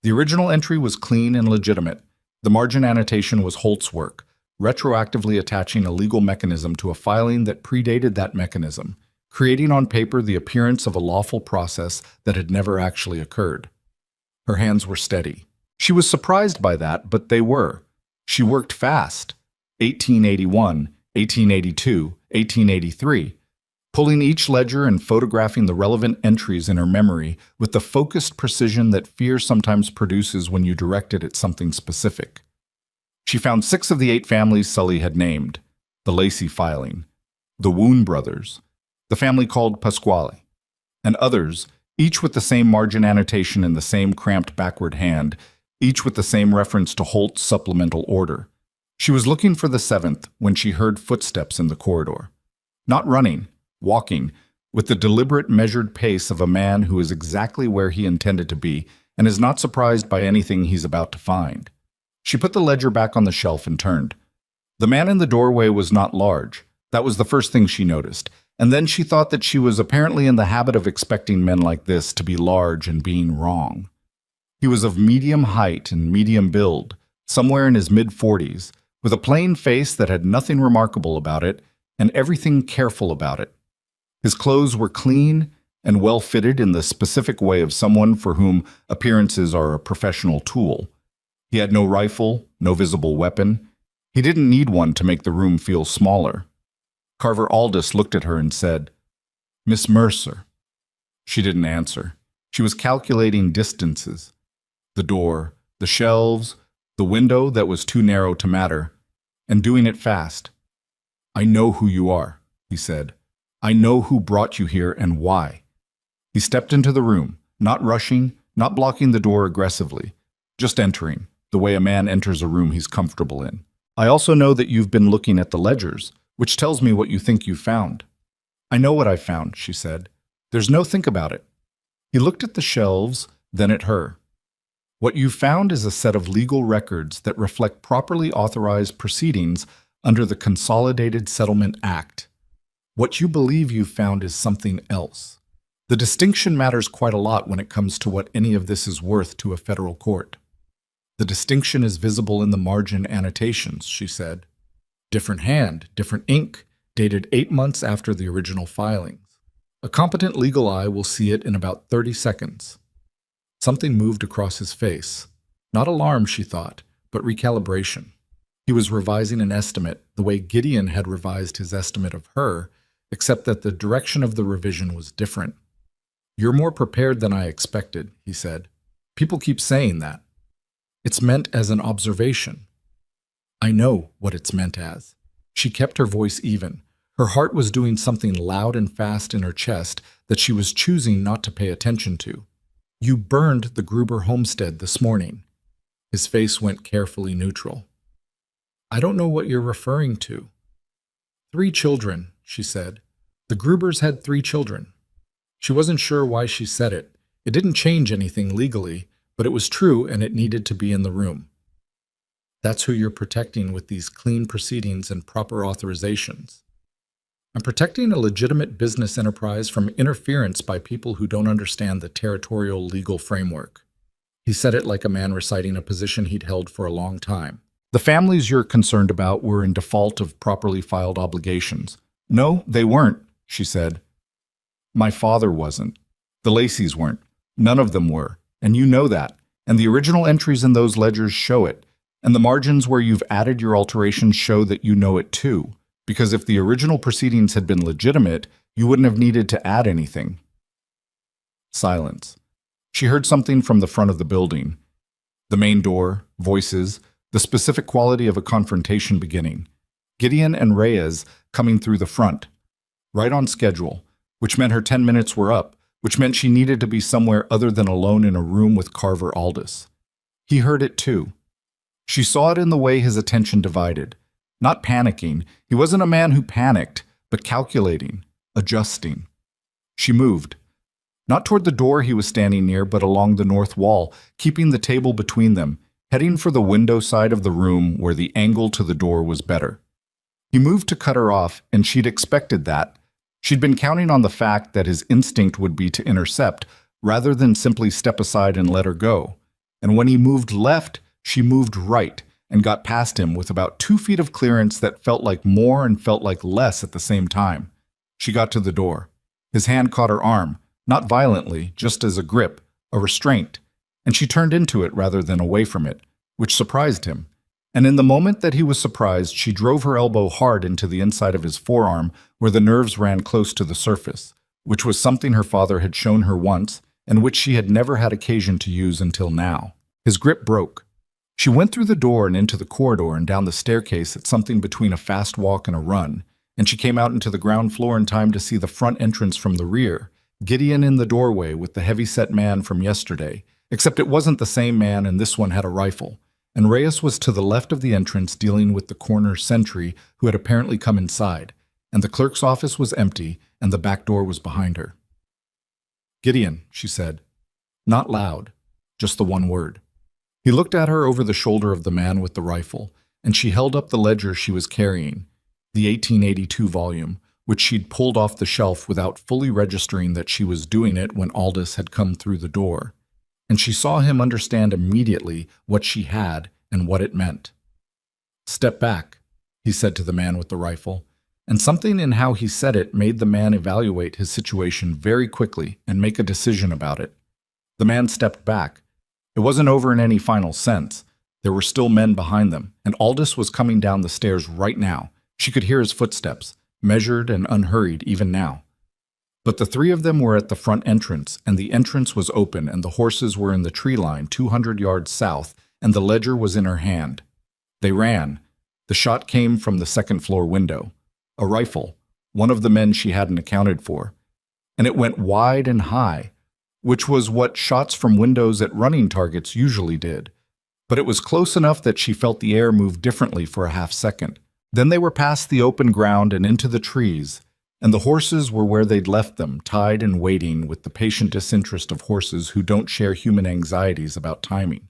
The original entry was clean and legitimate. The margin annotation was Holt's work, retroactively attaching a legal mechanism to a filing that predated that mechanism, creating on paper the appearance of a lawful process that had never actually occurred. Her hands were steady. She was surprised by that, but they were. She worked fast. 1881, 1882, 1883, pulling each ledger and photographing the relevant entries in her memory with the focused precision that fear sometimes produces when you direct it at something specific. She found 6 of the 8 families Sully had named: the Lacey filing, the Woon brothers, the family called Pasquale, and others, each with the same margin annotation in the same cramped backward hand, each with the same reference to Holt's supplemental order. She was looking for the 7th when she heard footsteps in the corridor. Not running, walking, with the deliberate, measured pace of a man who is exactly where he intended to be and is not surprised by anything he's about to find. She put the ledger back on the shelf and turned. The man in the doorway was not large. That was the first thing she noticed, and then she thought that she was apparently in the habit of expecting men like this to be large and being wrong. He was of medium height and medium build, somewhere in his mid-40s, with a plain face that had nothing remarkable about it and everything careful about it. His clothes were clean and well-fitted in the specific way of someone for whom appearances are a professional tool. He had no rifle, no visible weapon. He didn't need one to make the room feel smaller. Carver Aldous looked at her and said, "Miss Mercer." She didn't answer. She was calculating distances. The door, the shelves, the window that was too narrow to matter, and doing it fast. "I know who you are," he said. "I know who brought you here and why." He stepped into the room, not rushing, not blocking the door aggressively, just entering, the way a man enters a room he's comfortable in. "I also know that you've been looking at the ledgers, which tells me what you think you found." "I know what I found," she said. "There's no think about it." He looked at the shelves, then at her. "What you found is a set of legal records that reflect properly authorized proceedings under the Consolidated Settlement Act. What you believe you found is something else. The distinction matters quite a lot when it comes to what any of this is worth to a federal court." "The distinction is visible in the margin annotations," she said. "Different hand, different ink, dated 8 months after the original filings. A competent legal eye will see it in about 30 seconds. Something moved across his face. Not alarm, she thought, but recalibration. He was revising an estimate the way Gideon had revised his estimate of her, except that the direction of the revision was different. "You're more prepared than I expected," he said. "People keep saying that. It's meant as an observation." "I know what it's meant as." She kept her voice even. Her heart was doing something loud and fast in her chest that she was choosing not to pay attention to. "You burned the Gruber homestead this morning." His face went carefully neutral. "I don't know what you're referring to." "3 children," she said. "The Grubers had 3 children." She wasn't sure why she said it. It didn't change anything legally, but it was true and it needed to be in the room. "That's who you're protecting with these clean proceedings and proper authorizations." "I'm protecting a legitimate business enterprise from interference by people who don't understand the territorial legal framework." He said it like a man reciting a position he'd held for a long time. "The families you're concerned about were in default of properly filed obligations." "No, they weren't," she said. "My father wasn't. The Lacey's weren't. None of them were. And you know that. And the original entries in those ledgers show it. And the margins where you've added your alterations show that you know it too. Because if the original proceedings had been legitimate, you wouldn't have needed to add anything." Silence. She heard something from the front of the building. The main door, voices, the specific quality of a confrontation beginning. Gideon and Reyes coming through the front. Right on schedule, which meant her 10 minutes were up, which meant she needed to be somewhere other than alone in a room with Carver Aldous. He heard it too. She saw it in the way his attention divided. Not panicking. He wasn't a man who panicked, but calculating, adjusting. She moved. Not toward the door he was standing near, but along the north wall, keeping the table between them, heading for the window side of the room where the angle to the door was better. He moved to cut her off, and she'd expected that. She'd been counting on the fact that his instinct would be to intercept, rather than simply step aside and let her go. And when he moved left, she moved right, and got past him with about 2 feet of clearance that felt like more and felt like less at the same time. She got to the door. His hand caught her arm, not violently, just as a grip, a restraint, and she turned into it rather than away from it, which surprised him. And in the moment that he was surprised, she drove her elbow hard into the inside of his forearm where the nerves ran close to the surface, which was something her father had shown her once and which she had never had occasion to use until now. His grip broke. She went through the door and into the corridor and down the staircase at something between a fast walk and a run, and she came out into the ground floor in time to see the front entrance from the rear, Gideon in the doorway with the heavy-set man from yesterday, except it wasn't the same man and this one had a rifle, and Reyes was to the left of the entrance dealing with the corner sentry who had apparently come inside, and the clerk's office was empty and the back door was behind her. "Gideon," she said. Not loud, just the one word. He looked at her over the shoulder of the man with the rifle, and she held up the ledger she was carrying, the 1882 volume, which she'd pulled off the shelf without fully registering that she was doing it when Aldous had come through the door. and she saw him understand immediately what she had and what it meant. "Step back," he said to the man with the rifle, and something in how he said it made the man evaluate his situation very quickly and make a decision about it. The man stepped back. It wasn't over in any final sense. There were still men behind them, and Aldous was coming down the stairs right now. She could hear his footsteps, measured and unhurried even now. But the three of them were at the front entrance, and the entrance was open, and the horses were in the tree line 200 yards south, and the ledger was in her hand. They ran. The shot came from the second-floor window. A rifle, one of the men she hadn't accounted for. And it went wide and high, which was what shots from windows at running targets usually did. But it was close enough that she felt the air move differently for a half-second. Then they were past the open ground and into the trees, and the horses were where they'd left them, tied and waiting with the patient disinterest of horses who don't share human anxieties about timing.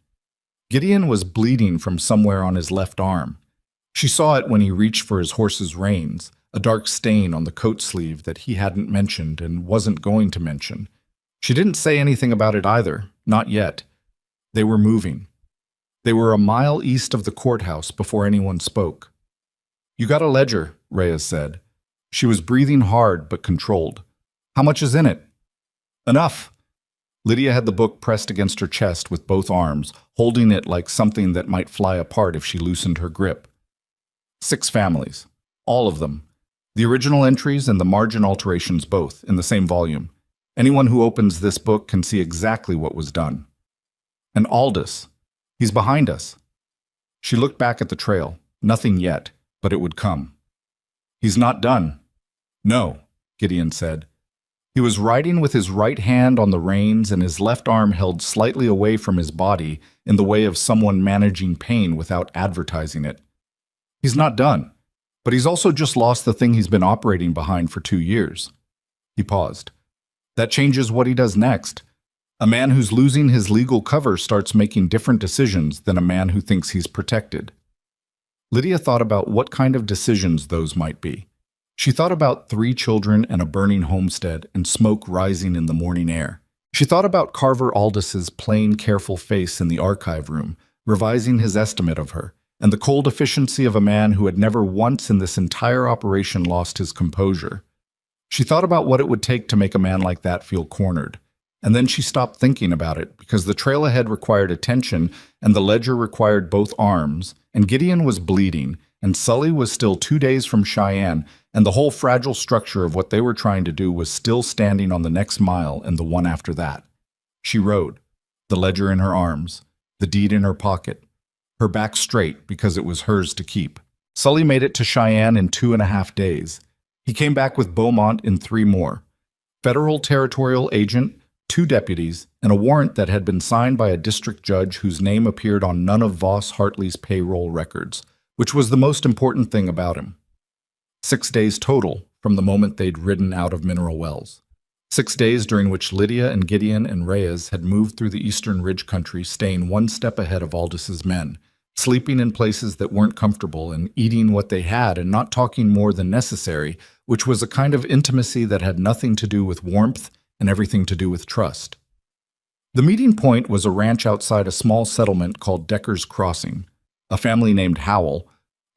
Gideon was bleeding from somewhere on his left arm. She saw it when he reached for his horse's reins, a dark stain on the coat sleeve that he hadn't mentioned and wasn't going to mention. She didn't say anything about it either, not yet. They were moving. They were a mile east of the courthouse before anyone spoke. "You got a ledger," Reyes said. She was breathing hard but controlled. "How much is in it?" "Enough." Lydia had the book pressed against her chest with both arms, holding it like something that might fly apart if she loosened her grip. 6 families. All of them. The original entries and the margin alterations both, in the same volume. Anyone who opens this book can see exactly what was done. "And Aldous. He's behind us." She looked back at the trail. Nothing yet, but it would come. "He's not done." "No," Gideon said. He was riding with his right hand on the reins and his left arm held slightly away from his body in the way of someone managing pain without advertising it. "He's not done, but he's also just lost the thing he's been operating behind for 2 years." He paused. "That changes what he does next. A man who's losing his legal cover starts making different decisions than a man who thinks he's protected." Lydia thought about what kind of decisions those might be. She thought about 3 children and a burning homestead and smoke rising in the morning air. She thought about Carver Aldis's plain, careful face in the archive room, revising his estimate of her, and the cold efficiency of a man who had never once in this entire operation lost his composure. She thought about what it would take to make a man like that feel cornered. And then she stopped thinking about it because the trail ahead required attention and the ledger required both arms, and Gideon was bleeding, and Sully was still 2 days from Cheyenne, and the whole fragile structure of what they were trying to do was still standing on the next mile and the one after that. She rode, the ledger in her arms, the deed in her pocket, her back straight because it was hers to keep. Sully made it to Cheyenne in 2.5 days. He came back with Beaumont in 3 more. Federal territorial agent, 2 deputies, and a warrant that had been signed by a district judge whose name appeared on none of Voss Hartley's payroll records, which was the most important thing about him. 6 days total from the moment they'd ridden out of Mineral Wells. 6 days during which Lydia and Gideon and Reyes had moved through the eastern ridge country, staying 1 step ahead of Aldis's men, sleeping in places that weren't comfortable and eating what they had and not talking more than necessary, which was a kind of intimacy that had nothing to do with warmth and everything to do with trust. The meeting point was a ranch outside a small settlement called Decker's Crossing, a family named Howell,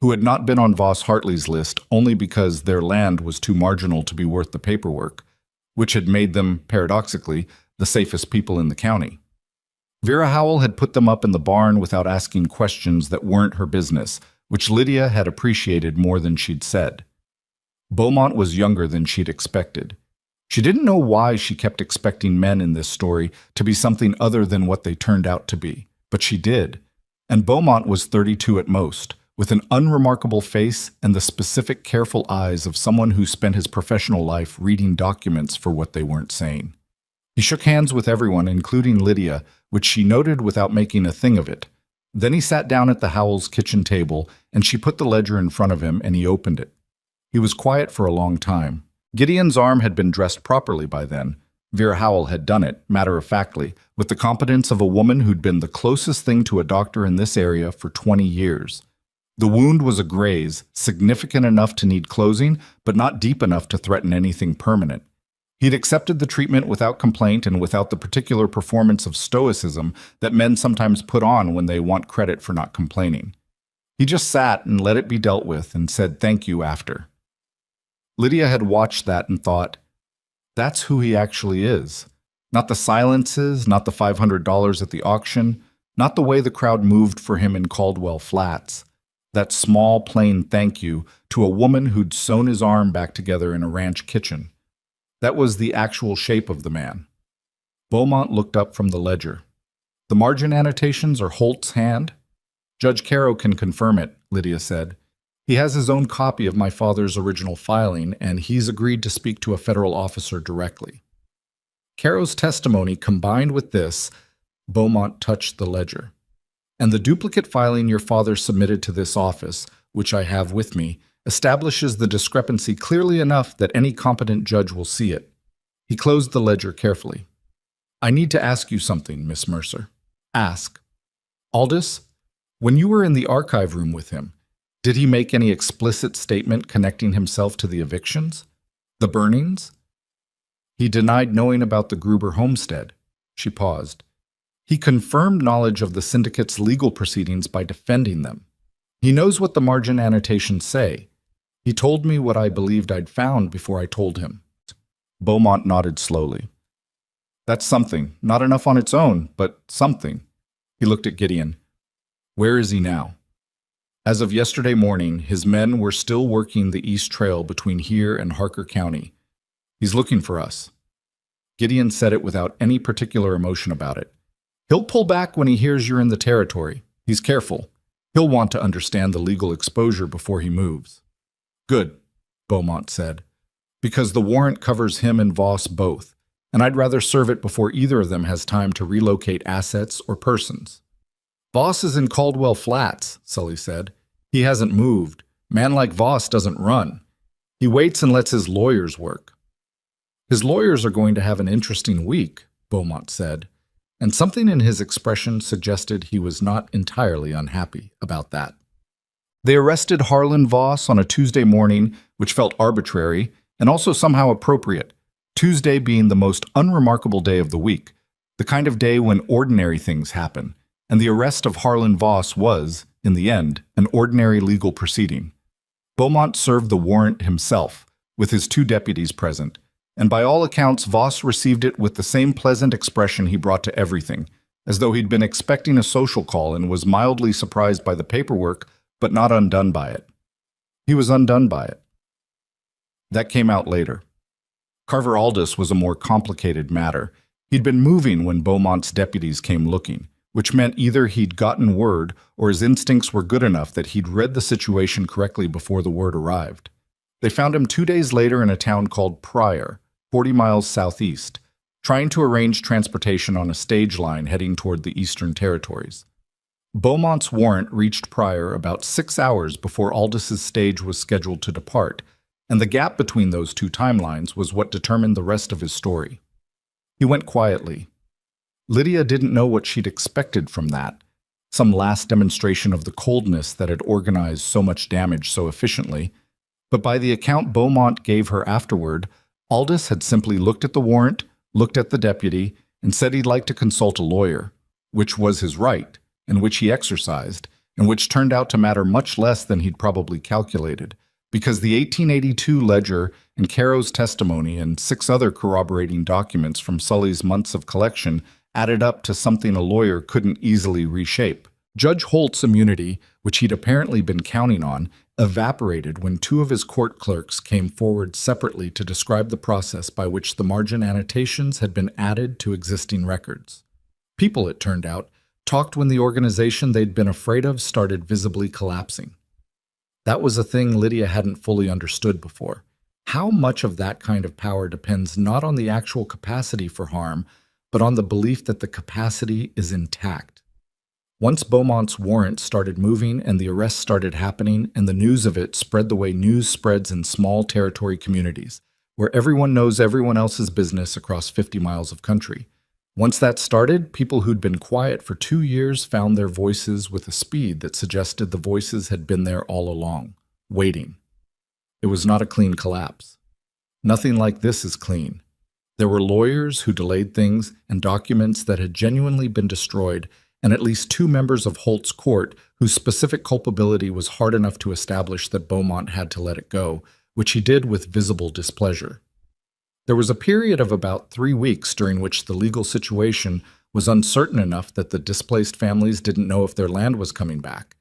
who had not been on Voss Hartley's list only because their land was too marginal to be worth the paperwork, which had made them, paradoxically, the safest people in the county. Vera Howell had put them up in the barn without asking questions that weren't her business, which Lydia had appreciated more than she'd said. Beaumont was younger than she'd expected. She didn't know why she kept expecting men in this story to be something other than what they turned out to be, but she did. And Beaumont was 32 at most, with an unremarkable face and the specific, careful eyes of someone who spent his professional life reading documents for what they weren't saying. He shook hands with everyone, including Lydia, which she noted without making a thing of it. Then he sat down at the Howells' kitchen table, and she put the ledger in front of him, and he opened it. He was quiet for a long time. Gideon's arm had been dressed properly by then. Vera Howell had done it, matter-of-factly, with the competence of a woman who'd been the closest thing to a doctor in this area for 20 years. The wound was a graze, significant enough to need closing, but not deep enough to threaten anything permanent. He'd accepted the treatment without complaint and without the particular performance of stoicism that men sometimes put on when they want credit for not complaining. He just sat and let it be dealt with and said thank you after. Lydia had watched that and thought, that's who he actually is. Not the silences, not the $500 at the auction, not the way the crowd moved for him in Caldwell Flats. That small, plain thank you to a woman who'd sewn his arm back together in a ranch kitchen. That was the actual shape of the man. Beaumont looked up from the ledger. The margin annotations are Holt's hand? Judge Caro can confirm it, Lydia said. He has his own copy of my father's original filing, and he's agreed to speak to a federal officer directly. Caro's testimony combined with this, Beaumont touched the ledger. And the duplicate filing your father submitted to this office, which I have with me, establishes the discrepancy clearly enough that any competent judge will see it. He closed the ledger carefully. I need to ask you something, Miss Mercer. Ask. Aldous, when you were in the archive room with him, did he make any explicit statement connecting himself to the evictions? The burnings? He denied knowing about the Gruber homestead. She paused. He confirmed knowledge of the syndicate's legal proceedings by defending them. He knows what the margin annotations say. He told me what I believed I'd found before I told him. Beaumont nodded slowly. That's something. Not enough on its own, but something. He looked at Gideon. Where is he now? As of yesterday morning, his men were still working the East Trail between here and Harker County. He's looking for us. Gideon said it without any particular emotion about it. He'll pull back when he hears you're in the territory. He's careful. He'll want to understand the legal exposure before he moves. Good, Beaumont said, because the warrant covers him and Voss both, and I'd rather serve it before either of them has time to relocate assets or persons. Voss is in Caldwell Flats, Sully said. He hasn't moved. Man like Voss doesn't run. He waits and lets his lawyers work. His lawyers are going to have an interesting week, Beaumont said, and something in his expression suggested he was not entirely unhappy about that. They arrested Harlan Voss on a Tuesday morning, which felt arbitrary and also somehow appropriate, Tuesday being the most unremarkable day of the week, the kind of day when ordinary things happen, and the arrest of Harlan Voss was, in the end, an ordinary legal proceeding. Beaumont served the warrant himself, with his 2 deputies present, and by all accounts Voss received it with the same pleasant expression he brought to everything, as though he'd been expecting a social call and was mildly surprised by the paperwork, but not undone by it. He was undone by it. That came out later. Carver Aldous was a more complicated matter. He'd been moving when Beaumont's deputies came looking, which meant either he'd gotten word or his instincts were good enough that he'd read the situation correctly before the word arrived. They found him 2 days later in a town called Pryor, 40 miles southeast, trying to arrange transportation on a stage line heading toward the Eastern Territories. Beaumont's warrant reached Pryor about 6 hours before Aldous's stage was scheduled to depart, and the gap between those 2 timelines was what determined the rest of his story. He went quietly. Lydia didn't know what she'd expected from that, some last demonstration of the coldness that had organized so much damage so efficiently, but by the account Beaumont gave her afterward, Aldous had simply looked at the warrant, looked at the deputy, and said he'd like to consult a lawyer, which was his right, and which he exercised, and which turned out to matter much less than he'd probably calculated, because the 1882 ledger and Caro's testimony and 6 other corroborating documents from Sully's months of collection added up to something a lawyer couldn't easily reshape. Judge Holt's immunity, which he'd apparently been counting on, evaporated when 2 of his court clerks came forward separately to describe the process by which the margin annotations had been added to existing records. People, it turned out, talked when the organization they'd been afraid of started visibly collapsing. That was a thing Lydia hadn't fully understood before. How much of that kind of power depends not on the actual capacity for harm, but on the belief that the capacity is intact. Once Beaumont's warrant started moving and the arrests started happening and the news of it spread the way news spreads in small territory communities, where everyone knows everyone else's business across 50 miles of country. Once that started, people who'd been quiet for 2 years found their voices with a speed that suggested the voices had been there all along, waiting. It was not a clean collapse. Nothing like this is clean. There were lawyers who delayed things and documents that had genuinely been destroyed, and at least 2 members of Holt's court whose specific culpability was hard enough to establish that Beaumont had to let it go, which he did with visible displeasure. There was a period of about 3 weeks during which the legal situation was uncertain enough that the displaced families didn't know if their land was coming back.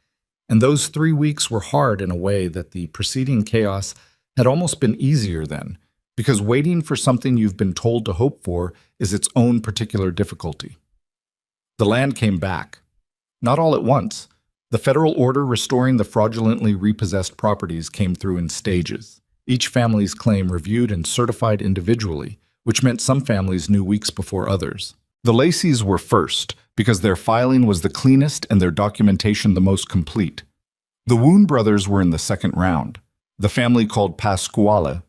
And those 3 weeks were hard in a way that the preceding chaos had almost been easier then, because waiting for something you've been told to hope for is its own particular difficulty. The land came back. Not all at once. The federal order restoring the fraudulently repossessed properties came through in stages, each family's claim reviewed and certified individually, which meant some families knew weeks before others. The Lacey's were first, because their filing was the cleanest and their documentation the most complete. The Woon brothers were in the second round. The family called Pasquale,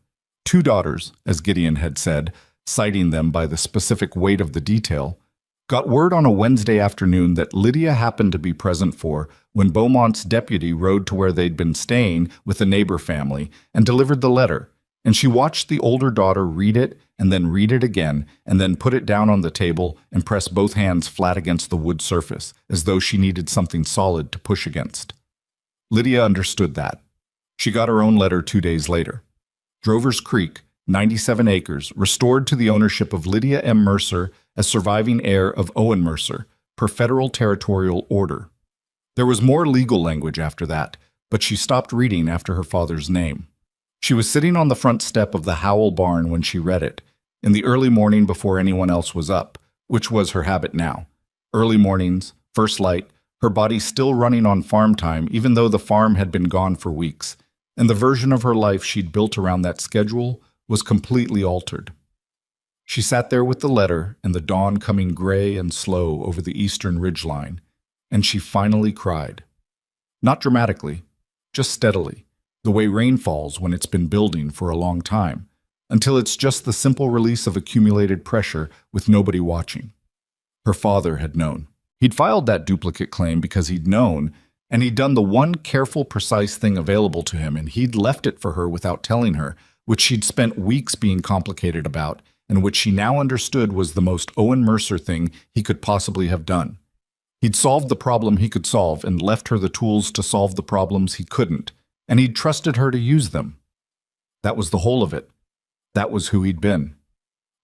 2 daughters, as Gideon had said, citing them by the specific weight of the detail, got word on a Wednesday afternoon that Lydia happened to be present for when Beaumont's deputy rode to where they'd been staying with a neighbor family and delivered the letter, and she watched the older daughter read it and then read it again and then put it down on the table and press both hands flat against the wood surface, as though she needed something solid to push against. Lydia understood that. She got her own letter 2 days later. Drover's Creek, 97 acres, restored to the ownership of Lydia M. Mercer as surviving heir of Owen Mercer, per federal territorial order. There was more legal language after that, but she stopped reading after her father's name. She was sitting on the front step of the Howell barn when she read it, in the early morning before anyone else was up, which was her habit now. Early mornings, first light, her body still running on farm time even though the farm had been gone for weeks, and the version of her life she'd built around that schedule was completely altered. She sat there with the letter and the dawn coming gray and slow over the eastern ridgeline, and she finally cried. Not dramatically, just steadily, the way rain falls when it's been building for a long time, until it's just the simple release of accumulated pressure with nobody watching. Her father had known. He'd filed that duplicate claim because he'd known, and he'd done the one careful, precise thing available to him, and he'd left it for her without telling her, which she'd spent weeks being complicated about, and which she now understood was the most Owen Mercer thing he could possibly have done. He'd solved the problem he could solve and left her the tools to solve the problems he couldn't, and he'd trusted her to use them. That was the whole of it. That was who he'd been.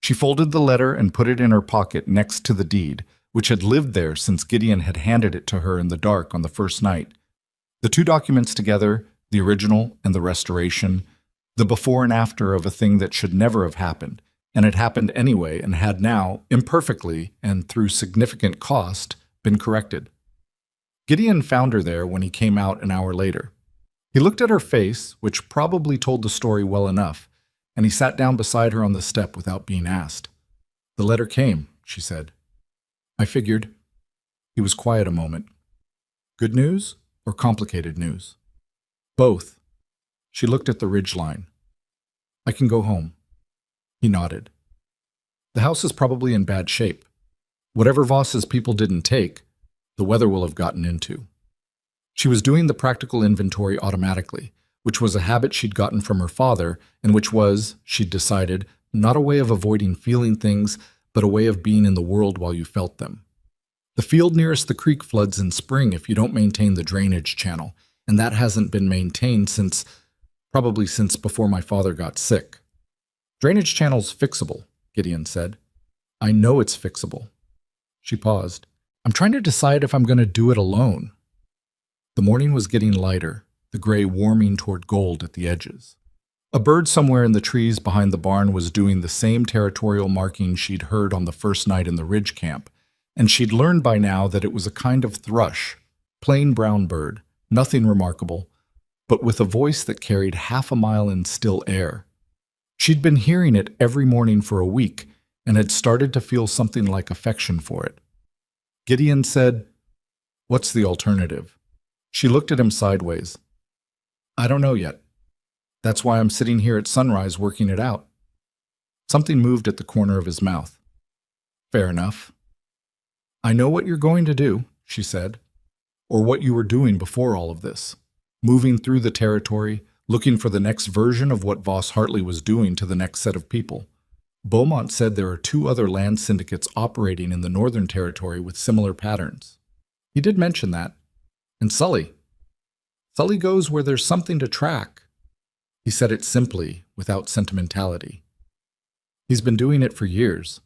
She folded the letter and put it in her pocket next to the deed, which had lived there since Gideon had handed it to her in the dark on the first night. The 2 documents together, the original and the restoration, the before and after of a thing that should never have happened, and had happened anyway and had now, imperfectly and through significant cost, been corrected. Gideon found her there when he came out an hour later. He looked at her face, which probably told the story well enough, and he sat down beside her on the step without being asked. "The letter came," she said. "I figured." He was quiet a moment. "Good news or complicated news?" "Both." She looked at the ridgeline. "I can go home." He nodded. "The house is probably in bad shape. Whatever Voss's people didn't take, the weather will have gotten into." She was doing the practical inventory automatically, which was a habit she'd gotten from her father, and which was, she'd decided, not a way of avoiding feeling things, but a way of being in the world while you felt them. The field nearest the creek floods in spring if you don't maintain the drainage channel, and that hasn't been maintained probably since before my father got sick. "Drainage channel's fixable," Gideon said. "I know it's fixable." She paused. "I'm trying to decide if I'm going to do it alone." The morning was getting lighter, the gray warming toward gold at the edges. A bird somewhere in the trees behind the barn was doing the same territorial marking she'd heard on the first night in the ridge camp, and she'd learned by now that it was a kind of thrush, plain brown bird, nothing remarkable, but with a voice that carried half a mile in still air. She'd been hearing it every morning for a week and had started to feel something like affection for it. Gideon said, "What's the alternative?" She looked at him sideways. "I don't know yet. That's why I'm sitting here at sunrise working it out." Something moved at the corner of his mouth. "Fair enough." "I know what you're going to do," she said, "or what you were doing before all of this, moving through the territory, looking for the next version of what Voss Hartley was doing to the next set of people. Beaumont said there are 2 other land syndicates operating in the Northern Territory with similar patterns. He did mention that. And Sully. Sully goes where there's something to track. He said it simply, without sentimentality. He's been doing it for years.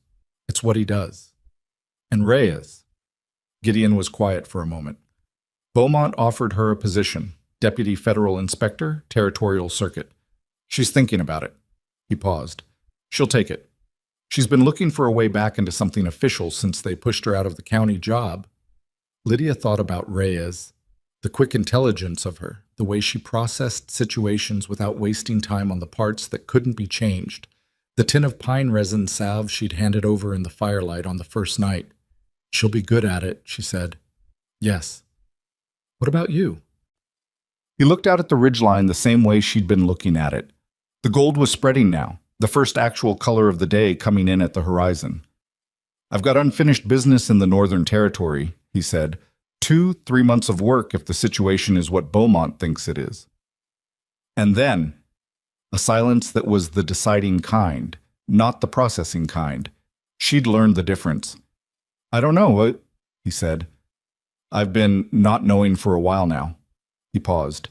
It's what he does. And Reyes. Gideon was quiet for a moment. Beaumont offered her a position, Deputy Federal Inspector, Territorial Circuit. She's thinking about it. He paused. She'll take it. She's been looking for a way back into something official since they pushed her out of the county job. Lydia thought about Reyes, the quick intelligence of her, the way she processed situations without wasting time on the parts that couldn't be changed, the tin of pine resin salve she'd handed over in the firelight on the first night. She'll be good at it, she said. Yes. What about you? He looked out at the ridgeline the same way she'd been looking at it. The gold was spreading now, the first actual color of the day coming in at the horizon. I've got unfinished business in the Northern Territory, he said. 2-3 months of work if the situation is what Beaumont thinks it is. And then, a silence that was the deciding kind, not the processing kind. She'd learned the difference. I don't know, he said. I've been not knowing for a while now. He paused.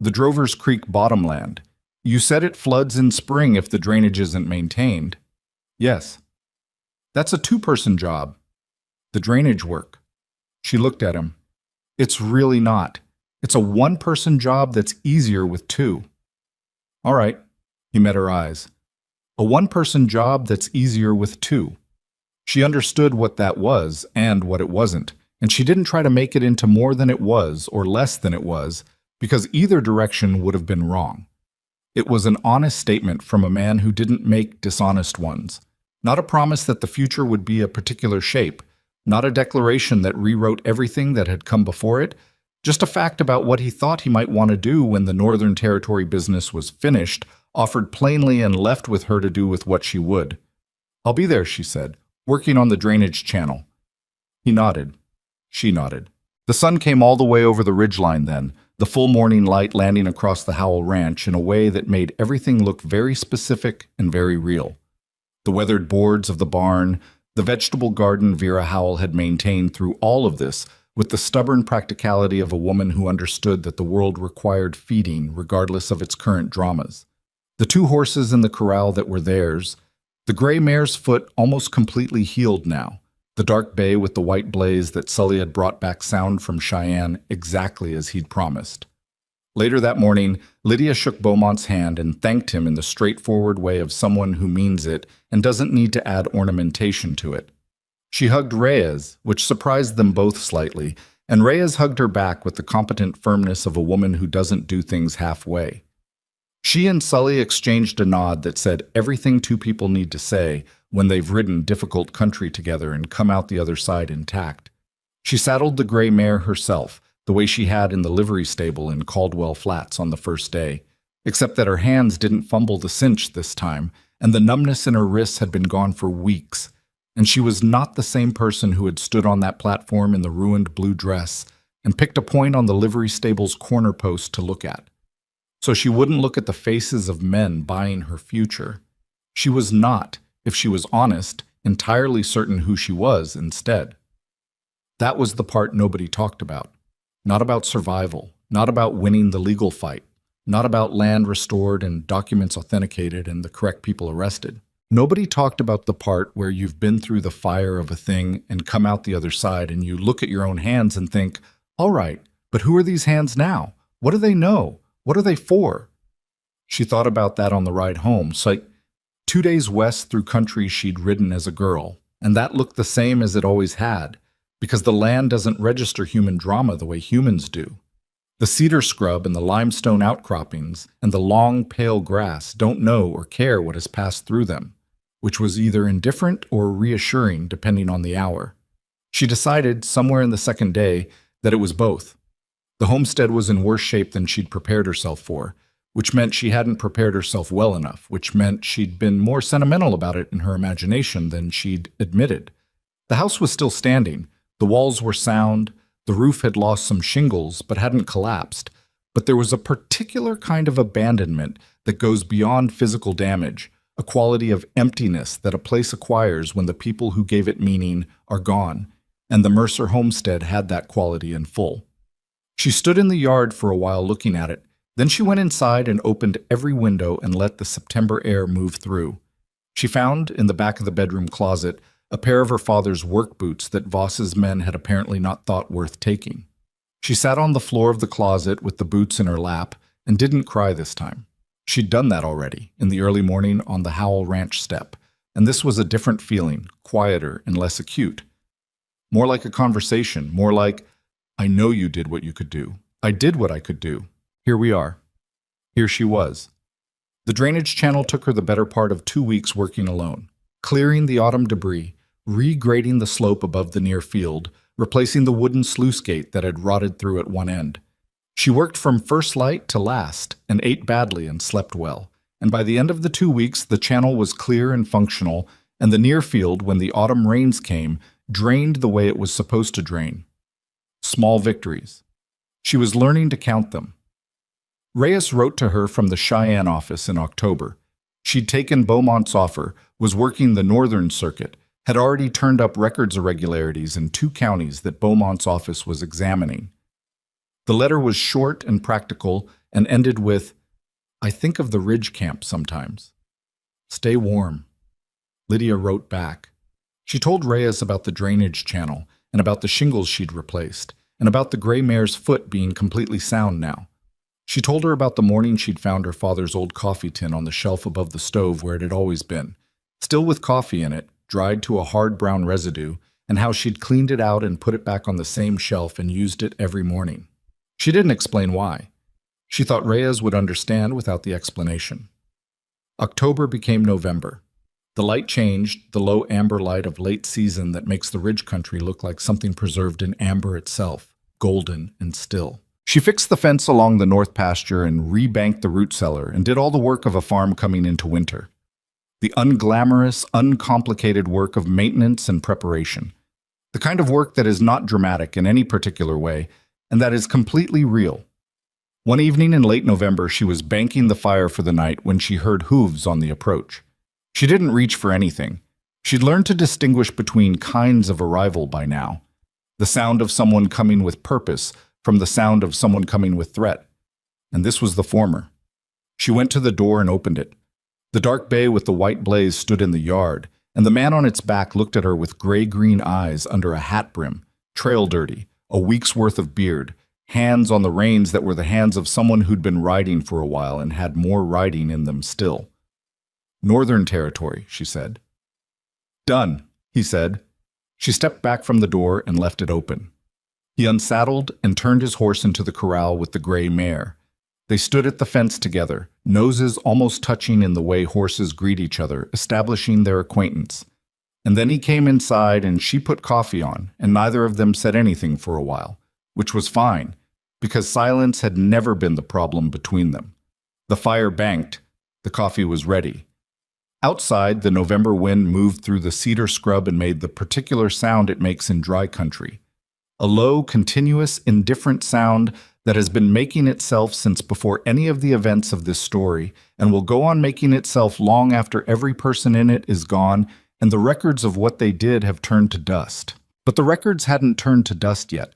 The Drovers Creek bottomland. You said it floods in spring if the drainage isn't maintained. Yes. That's a 2-person job. The drainage work. She looked at him. It's really not. It's a 1-person job that's easier with 2. All right. He met her eyes. A 1-person job that's easier with 2. She understood what that was and what it wasn't, and she didn't try to make it into more than it was or less than it was, because either direction would have been wrong. It was an honest statement from a man who didn't make dishonest ones, not a promise that the future would be a particular shape, not a declaration that rewrote everything that had come before it, just a fact about what he thought he might want to do when the Northern Territory business was finished, offered plainly and left with her to do with what she would. I'll be there, she said, working on the drainage channel. He nodded. She nodded. The sun came all the way over the ridgeline then, the full morning light landing across the Howell Ranch in a way that made everything look very specific and very real. The weathered boards of the barn, the vegetable garden Vera Howell had maintained through all of this, with the stubborn practicality of a woman who understood that the world required feeding regardless of its current dramas. The 2 horses in the corral that were theirs, the gray mare's foot almost completely healed now, the dark bay with the white blaze that Sully had brought back sound from Cheyenne exactly as he'd promised. Later that morning, Lydia shook Beaumont's hand and thanked him in the straightforward way of someone who means it and doesn't need to add ornamentation to it. She hugged Reyes, which surprised them both slightly, and Reyes hugged her back with the competent firmness of a woman who doesn't do things halfway. She and Sully exchanged a nod that said everything 2 people need to say when they've ridden difficult country together and come out the other side intact. She saddled the gray mare herself, the way she had in the livery stable in Caldwell Flats on the first day, except that her hands didn't fumble the cinch this time, and the numbness in her wrists had been gone for weeks, and she was not the same person who had stood on that platform in the ruined blue dress and picked a point on the livery stable's corner post to look at. So she wouldn't look at the faces of men buying her future. She was not, if she was honest, entirely certain who she was instead. That was the part nobody talked about. Not about survival, not about winning the legal fight, not about land restored and documents authenticated and the correct people arrested. Nobody talked about the part where you've been through the fire of a thing and come out the other side and you look at your own hands and think, all right, but who are these hands now? What do they know? What are they for? She thought about that on the ride home, so 2 days west through country she'd ridden as a girl, and that looked the same as it always had, because the land doesn't register human drama the way humans do. The cedar scrub and the limestone outcroppings and the long, pale grass don't know or care what has passed through them, which was either indifferent or reassuring depending on the hour. She decided, somewhere in the second day, that it was both. The homestead was in worse shape than she'd prepared herself for, which meant she hadn't prepared herself well enough, which meant she'd been more sentimental about it in her imagination than she'd admitted. The house was still standing, the walls were sound, the roof had lost some shingles but hadn't collapsed, but there was a particular kind of abandonment that goes beyond physical damage, a quality of emptiness that a place acquires when the people who gave it meaning are gone, and the Mercer homestead had that quality in full. She stood in the yard for a while looking at it, then she went inside and opened every window and let the September air move through. She found, in the back of the bedroom closet, a pair of her father's work boots that Voss's men had apparently not thought worth taking. She sat on the floor of the closet with the boots in her lap and didn't cry this time. She'd done that already, in the early morning on the Howell Ranch step, and this was a different feeling, quieter and less acute. More like a conversation, more like, I know you did what you could do. I did what I could do. Here we are. Here she was. The drainage channel took her the better part of 2 weeks working alone, clearing the autumn debris, regrading the slope above the near field, replacing the wooden sluice gate that had rotted through at one end. She worked from first light to last, and ate badly and slept well, and by the end of the 2 weeks the channel was clear and functional, and the near field, when the autumn rains came, drained the way it was supposed to drain. Small victories. She was learning to count them. Reyes wrote to her from the Cheyenne office in October. She'd taken Beaumont's offer, was working the northern circuit, had already turned up records irregularities in 2 counties that Beaumont's office was examining. The letter was short and practical and ended with, I think of the Ridge Camp sometimes. Stay warm. Lydia wrote back. She told Reyes about the drainage channel and about the shingles she'd replaced and about the gray mare's foot being completely sound now. She told her about the morning she'd found her father's old coffee tin on the shelf above the stove where it had always been, still with coffee in it, dried to a hard brown residue, and how she'd cleaned it out and put it back on the same shelf and used it every morning. She didn't explain why. She thought Reyes would understand without the explanation. October became November. The light changed, the low amber light of late season that makes the ridge country look like something preserved in amber itself, golden and still. She fixed the fence along the north pasture and rebanked the root cellar and did all the work of a farm coming into winter. The unglamorous, uncomplicated work of maintenance and preparation. The kind of work that is not dramatic in any particular way and that is completely real. One evening in late November, she was banking the fire for the night when she heard hooves on the approach. She didn't reach for anything. She'd learned to distinguish between kinds of arrival by now. The sound of someone coming with purpose from the sound of someone coming with threat. And this was the former. She went to the door and opened it. The dark bay with the white blaze stood in the yard, and the man on its back looked at her with gray-green eyes under a hat brim, trail dirty, a week's worth of beard, hands on the reins that were the hands of someone who'd been riding for a while and had more riding in them still. Northern Territory, she said. Done, he said. She stepped back from the door and left it open. He unsaddled and turned his horse into the corral with the gray mare. They stood at the fence together, noses almost touching in the way horses greet each other, establishing their acquaintance. And then he came inside and she put coffee on, and neither of them said anything for a while, which was fine, because silence had never been the problem between them. The fire banked, the coffee was ready. Outside, the November wind moved through the cedar scrub and made the particular sound it makes in dry country. A low, continuous, indifferent sound that has been making itself since before any of the events of this story and will go on making itself long after every person in it is gone and the records of what they did have turned to dust. But the records hadn't turned to dust yet.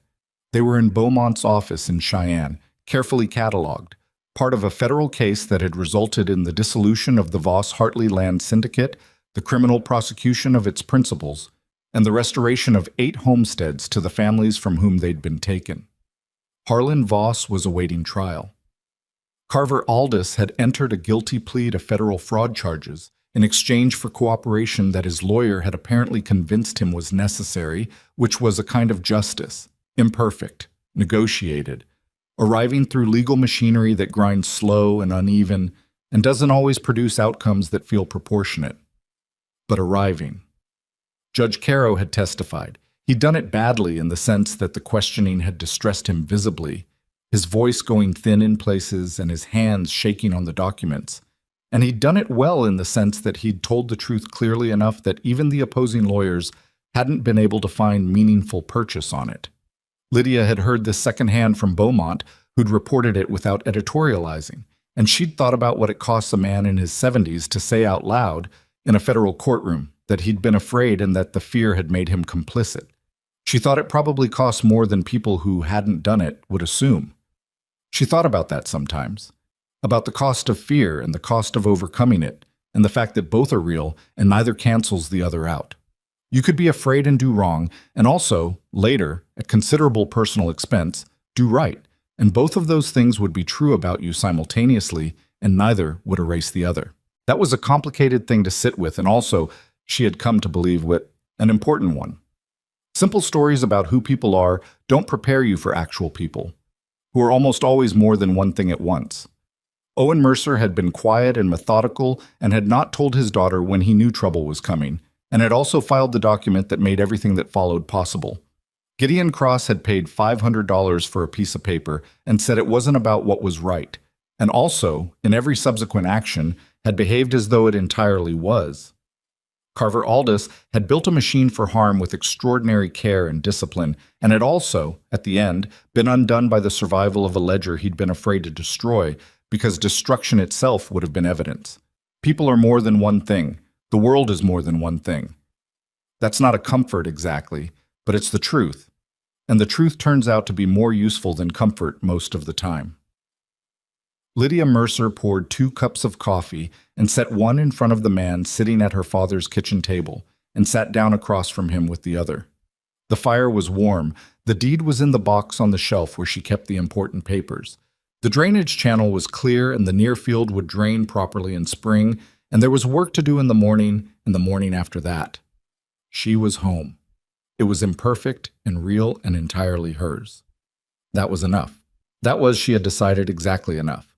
They were in Beaumont's office in Cheyenne, carefully cataloged, part of a federal case that had resulted in the dissolution of the Voss-Hartley Land Syndicate, the criminal prosecution of its principals, and the restoration of 8 homesteads to the families from whom they'd been taken. Harlan Voss was awaiting trial. Carver Aldous had entered a guilty plea to federal fraud charges in exchange for cooperation that his lawyer had apparently convinced him was necessary, which was a kind of justice, imperfect, negotiated, arriving through legal machinery that grinds slow and uneven and doesn't always produce outcomes that feel proportionate, but arriving. Judge Caro had testified. He'd done it badly in the sense that the questioning had distressed him visibly, his voice going thin in places and his hands shaking on the documents. And he'd done it well in the sense that he'd told the truth clearly enough that even the opposing lawyers hadn't been able to find meaningful purchase on it. Lydia had heard this secondhand from Beaumont, who'd reported it without editorializing, and she'd thought about what it costs a man in his 70s to say out loud in a federal courtroom that he'd been afraid and that the fear had made him complicit. She thought it probably cost more than people who hadn't done it would assume. She thought about that sometimes, about the cost of fear and the cost of overcoming it, and the fact that both are real and neither cancels the other out. You could be afraid and do wrong, and also, later, at considerable personal expense, do right, and both of those things would be true about you simultaneously, and neither would erase the other. That was a complicated thing to sit with, and also, she had come to believe an important one. Simple stories about who people are don't prepare you for actual people, who are almost always more than one thing at once. Owen Mercer had been quiet and methodical and had not told his daughter when he knew trouble was coming, and had also filed the document that made everything that followed possible. Gideon Cross had paid $500 for a piece of paper and said it wasn't about what was right, and also, in every subsequent action, had behaved as though it entirely was. Carver Aldous had built a machine for harm with extraordinary care and discipline, and had also, at the end, been undone by the survival of a ledger he'd been afraid to destroy, because destruction itself would have been evidence. People are more than one thing. The world is more than one thing. That's not a comfort exactly, but it's the truth. And the truth turns out to be more useful than comfort most of the time. Lydia Mercer poured 2 cups of coffee and set one in front of the man sitting at her father's kitchen table, and sat down across from him with the other. The fire was warm. The deed was in the box on the shelf where she kept the important papers. The drainage channel was clear, and the near field would drain properly in spring, and there was work to do in the morning and the morning after that. She was home. It was imperfect and real and entirely hers. That was enough. That was, she had decided, exactly enough.